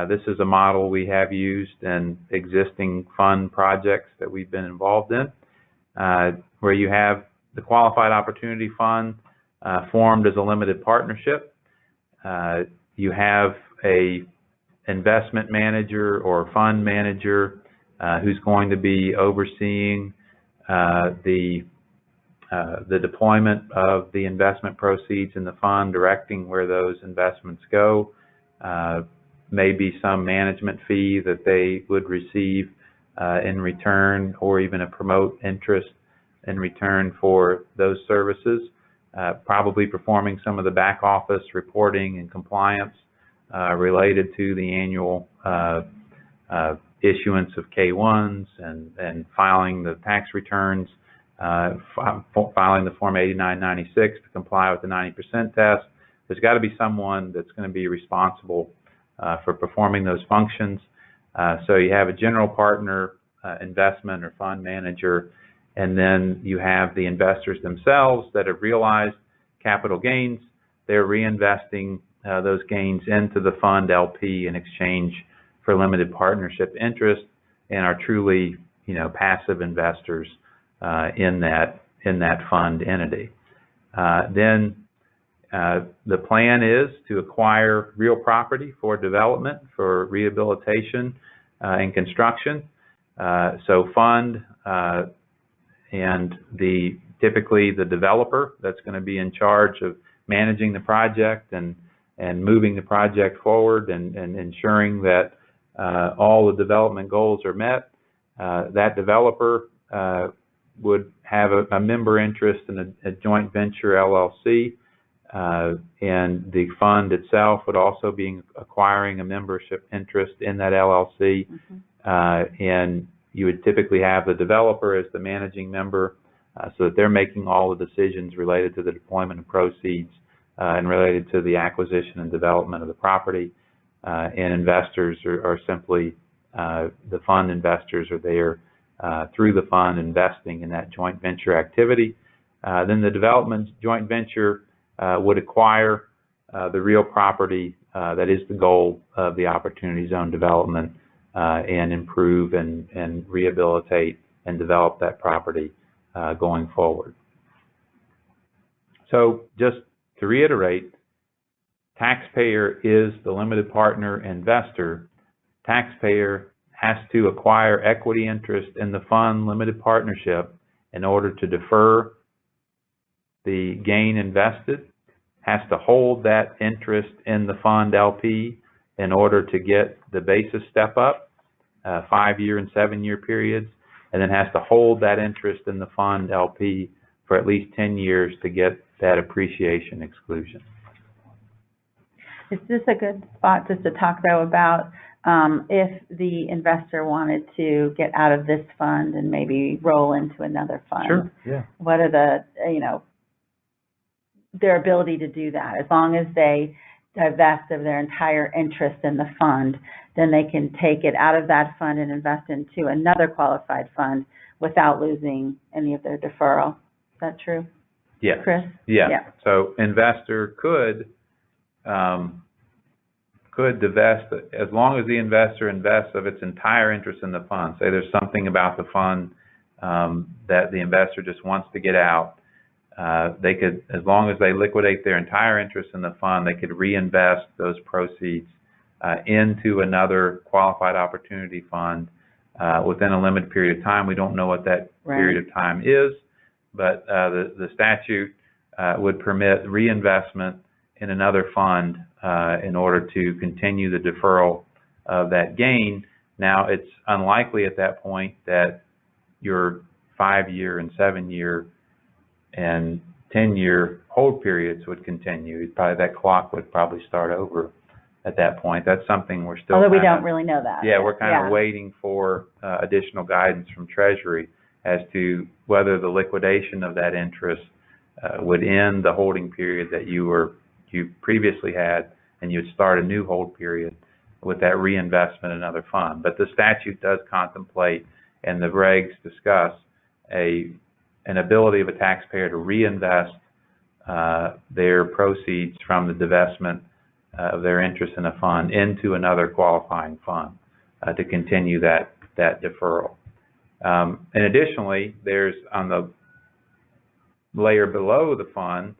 This is a model we have used in existing fund projects that we've been involved in, where you have the Qualified Opportunity Fund formed as a limited partnership. You have a investment manager or fund manager who's going to be overseeing the deployment of the investment proceeds in the fund, directing where those investments go, maybe some management fee that they would receive in return, or even a promote interest in return for those services, probably performing some of the back office reporting and compliance related to the annual issuance of K-1s and filing the tax returns filing the Form 8996 to comply with the 90% test. There's got to be someone that's going to be responsible for performing those functions. So you have a general partner, investment or fund manager, and then you have the investors themselves that have realized capital gains. They're reinvesting those gains into the fund LP in exchange for limited partnership interest, and are truly, passive investors in that fund entity. Then the plan is to acquire real property for development, for rehabilitation and construction. So fund and typically the developer that's going to be in charge of managing the project and moving the project forward and ensuring that all the development goals are met. That developer would have a member interest in a joint venture LLC, and the fund itself would also be acquiring a membership interest in that LLC. And you would typically have the developer as the managing member, so that they're making all the decisions related to the deployment of proceeds and related to the acquisition and development of the property. And investors are simply, the fund investors are there through the fund investing in that joint venture activity. Then the development joint venture would acquire the real property that is the goal of the Opportunity Zone development, and improve and rehabilitate and develop that property going forward. So just to reiterate, taxpayer is the limited partner investor. Taxpayer has to acquire equity interest in the fund limited partnership in order to defer the gain invested, has to hold that interest in the fund LP in order to get the basis step up, 5-year and 7-year periods, and then has to hold that interest in the fund LP for at least 10 years to get that appreciation exclusion. Is this a good spot just to talk, though, about if the investor wanted to get out of this fund and maybe roll into another fund? Sure, yeah. What are the, their ability to do that? As long as they divest of their entire interest in the fund, then they can take it out of that fund and invest into another qualified fund without losing any of their deferral. Is that true? Yes. Chris? Yeah. So investor could divest, as long as the investor invests of its entire interest in the fund. Say there's something about the fund that the investor just wants to get out. They could, as long as they liquidate their entire interest in the fund, they could reinvest those proceeds into another qualified opportunity fund within a limited period of time. We don't know what that period of time is, but the statute would permit reinvestment in another fund in order to continue the deferral of that gain. Now, it's unlikely at that point that your 5-year and 7-year and 10-year hold periods would continue. That clock would probably start over at that point. That's something we're still... Although we don't really know that. Yeah, we're kind of waiting for additional guidance from Treasury as to whether the liquidation of that interest would end the holding period that you previously had, and you'd start a new hold period with that reinvestment in another fund. But the statute does contemplate, and the regs discuss, an ability of a taxpayer to reinvest their proceeds from the divestment of their interest in a fund into another qualifying fund to continue that deferral. And additionally, there's on the layer below the fund,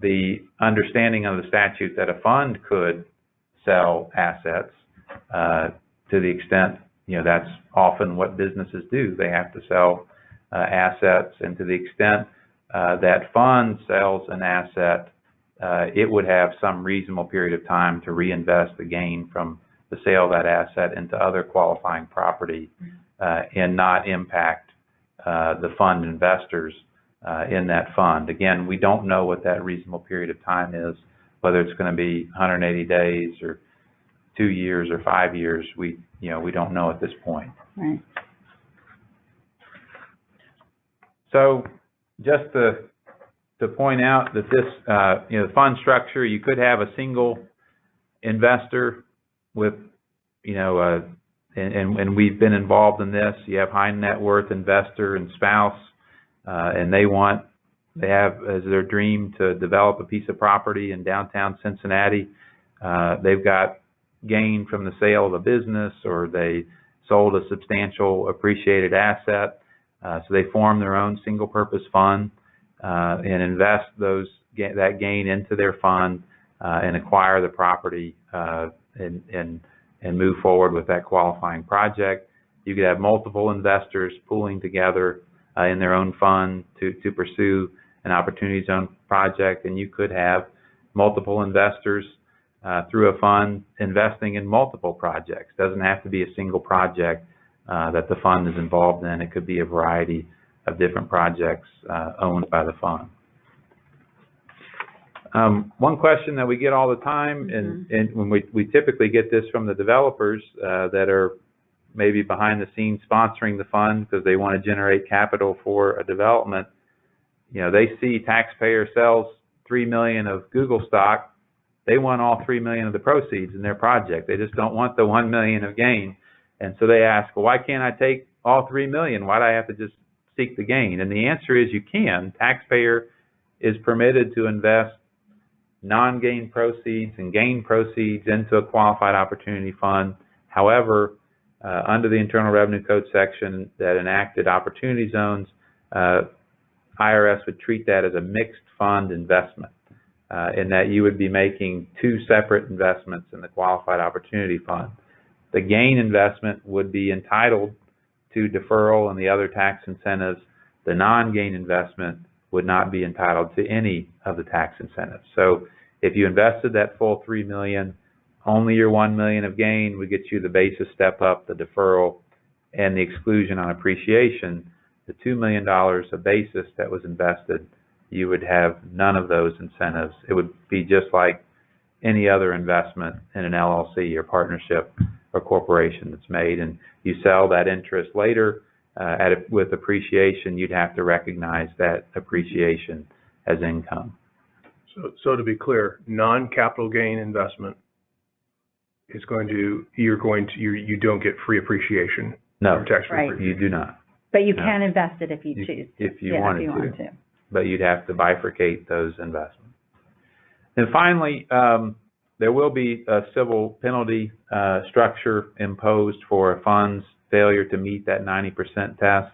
the understanding of the statute that a fund could sell assets to the extent, that's often what businesses do. They have to sell assets, and to the extent that fund sells an asset, it would have some reasonable period of time to reinvest the gain from the sale of that asset into other qualifying property and not impact the fund investors in that fund. Again, we don't know what that reasonable period of time is, whether it's going to be 180 days or 2 years or 5 years. We don't know at this point. Right. So just to point out that this, the fund structure, you could have a single investor with, and we've been involved in this. You have high net worth investor and spouse, and they have as their dream to develop a piece of property in downtown Cincinnati. They've got gain from the sale of a business, or they sold a substantial appreciated asset. So they form their own single purpose fund and invest that gain into their fund and acquire the property and move forward with that qualifying project. You could have multiple investors pooling together in their own fund to pursue an opportunity zone project, and you could have multiple investors through a fund investing in multiple projects. It doesn't have to be a single project that the fund is involved in. It could be a variety of different projects owned by the fund. One question that we get all the time, and when we typically get this from the developers that are maybe behind the scenes sponsoring the fund because they want to generate capital for a development. They see taxpayer sells $3 million of Google stock. They want all $3 million of the proceeds in their project. They just don't want the $1 million of gain. And so they ask, well, why can't I take all $3 million? Why do I have to just seek the gain? And the answer is you can. Taxpayer is permitted to invest non-gain proceeds and gain proceeds into a qualified opportunity fund. However, under the Internal Revenue Code section that enacted opportunity zones, IRS would treat that as a mixed fund investment, in that you would be making two separate investments in the qualified opportunity fund. The gain investment would be entitled to deferral and the other tax incentives. The non-gain investment would not be entitled to any of the tax incentives. So if you invested that full $3 million, only your $1 million of gain would get you the basis step up, the deferral, and the exclusion on appreciation. The $2 million of basis that was invested, you would have none of those incentives. It would be just like any other investment in an LLC or partnership or corporation that's made, and you sell that interest later with appreciation, you'd have to recognize that appreciation as income. So to be clear, non-capital gain investment is you don't get free appreciation. No, tax-free right. appreciation. You do not. But you can invest it if you choose. If you Yeah, wanted if you want to. But you'd have to bifurcate those investments. And finally, there will be a civil penalty structure imposed for a fund's failure to meet that 90% test.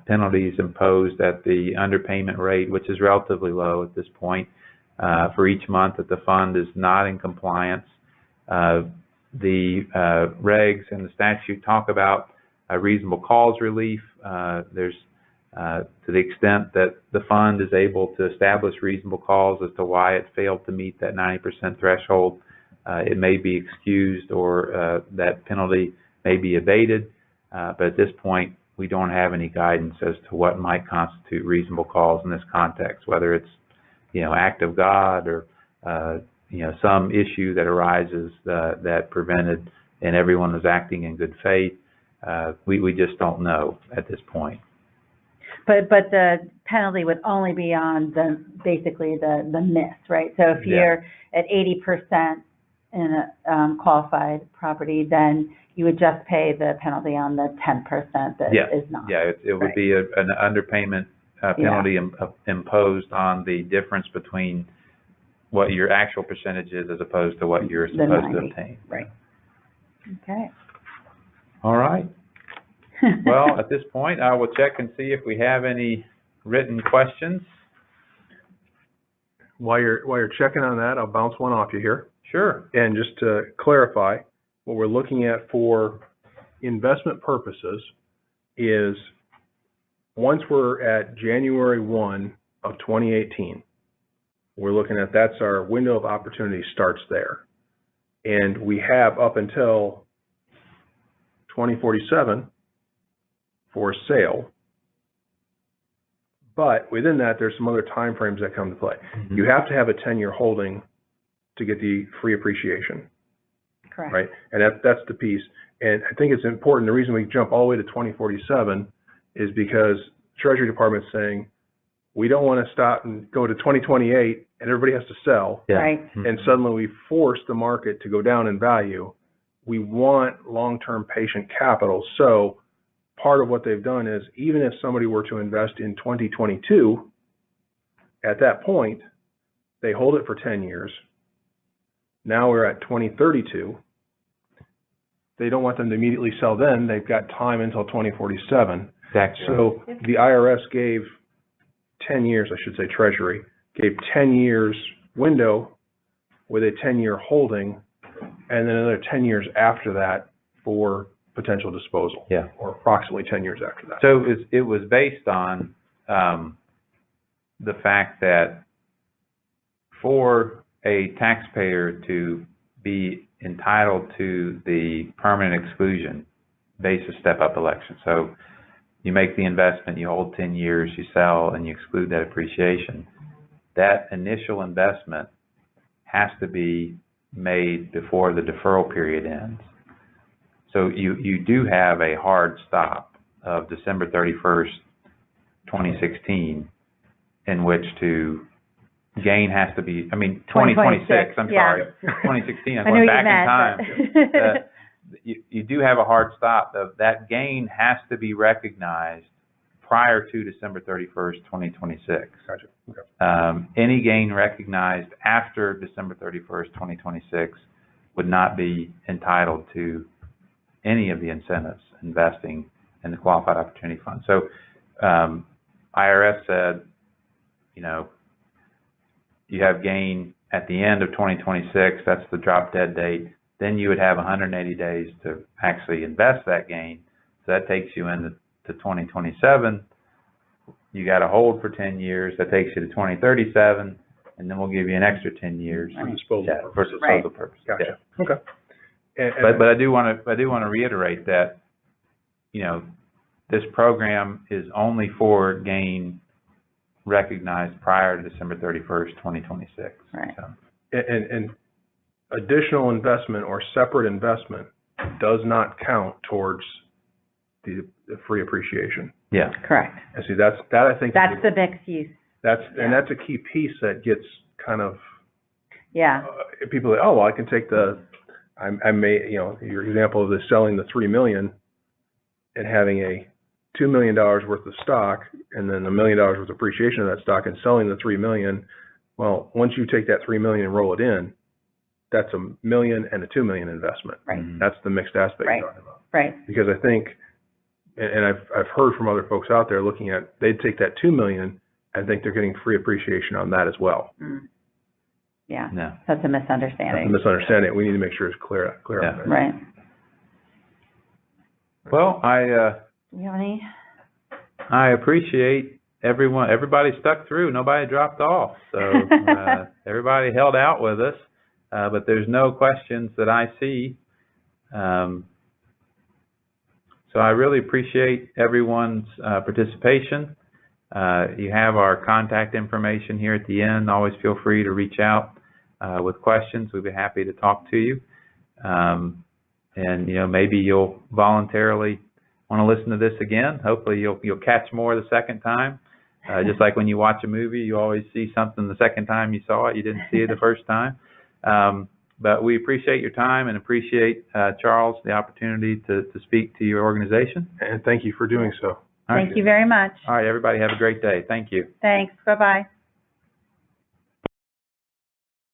Penalties imposed at the underpayment rate, which is relatively low at this point, for each month that the fund is not in compliance. The regs and the statute talk about reasonable cause relief. There's to the extent that the fund is able to establish reasonable cause as to why it failed to meet that 90% threshold, it may be excused or that penalty may be abated. But at this point, we don't have any guidance as to what might constitute reasonable cause in this context, whether it's, act of God or, some issue that arises that prevented and everyone was acting in good faith. We just don't know at this point. But the penalty would only be on basically the miss, right? So if you're at 80% in a qualified property, then you would just pay the penalty on the 10% that is not. Yeah, it would be an underpayment penalty imposed on the difference between what your actual percentage is as opposed to what you're supposed to obtain. Right. Okay. All right. Well, at this point, I will check and see if we have any written questions. While you're checking on that, I'll bounce one off you here. Sure. And just to clarify, what we're looking at for investment purposes is once we're at January 1 of 2018, we're looking at that's our window of opportunity starts there. And we have up until 2047 for sale. But within that, there's some other time frames that come to play. Mm-hmm. You have to have a 10-year holding to get the free appreciation. Correct. Right? And that's the piece. And I think it's important, the reason we jump all the way to 2047 is because Treasury Department saying, we don't want to stop and go to 2028 and everybody has to sell. Yeah. Right. And suddenly we force the market to go down in value. We want long-term patient capital. So part of what they've done is, even if somebody were to invest in 2022, at that point, they hold it for 10 years. Now we're at 2032. They don't want them to immediately sell then. They've got time until 2047. Exactly. So the IRS gave 10 years, I should say Treasury, gave 10 years window with a 10-year holding, and then another 10 years after that for potential disposal. Yeah. Or approximately 10 years after that. So it was based on the fact that for a taxpayer to be entitled to the permanent exclusion basis step-up election. So you make the investment, you hold 10 years, you sell, and you exclude that appreciation. That initial investment has to be made before the deferral period ends. So you do have a hard stop of December 31st, 2016, in which to gain has to be, 2026, I'm sorry, 2016, I'm going back in time. You do have a hard stop. That gain has to be recognized prior to December 31st, 2026. Gotcha. Okay. Any gain recognized after December 31st, 2026 would not be entitled to any of the incentives investing in the Qualified Opportunity Fund. So IRS said, you have gain at the end of 2026, that's the drop dead date. Then you would have 180 days to actually invest that gain. So that takes you into 2027. You got to hold for 10 years. That takes you to 2037, and then we'll give you an extra 10 years For disposal for disposal purposes. Gotcha. Yeah. Okay. But I do want to reiterate that, this program is only for gain recognized prior to December 31st, 2026. Right. So, and additional investment or separate investment does not count towards the free appreciation. yeah. Correct. And see, that I think That's the mixed use. and that's a key piece that gets kind of Yeah. people say, oh, well, I can take I may, your example of the selling the $3 million and having a $2 million worth of stock and then $1 million worth of appreciation of that stock and selling the $3 million. Well, once you take that $3 million and roll it in, that's $1 million and a $2 million investment. Right. That's the mixed aspect Right. you're talking about. Right. Because I think, and I've heard from other folks out there looking at, they'd take that $2 million and think they're getting free appreciation on that as well. Mm. Yeah. No. That's a That's a misunderstanding. misunderstanding. We need to make sure it's clear Yeah. on that. Right. Well, Do you have any? I appreciate everybody stuck through. Nobody dropped off. So everybody held out with us. But there's no questions that I see. So I really appreciate everyone's participation. You have our contact information here at the end. Always feel free to reach out with questions. We'd be happy to talk to you. And, maybe you'll voluntarily want to listen to this again. Hopefully you'll catch more the second time. Just like when you watch a movie, you always see something the second time you saw it. You didn't see it the first time. But we appreciate your time and appreciate, Charles, the opportunity to speak to your organization. And thank you for doing so. All right. Thank you very much. All right, everybody have a great day. Thank you. Thanks. Bye-bye.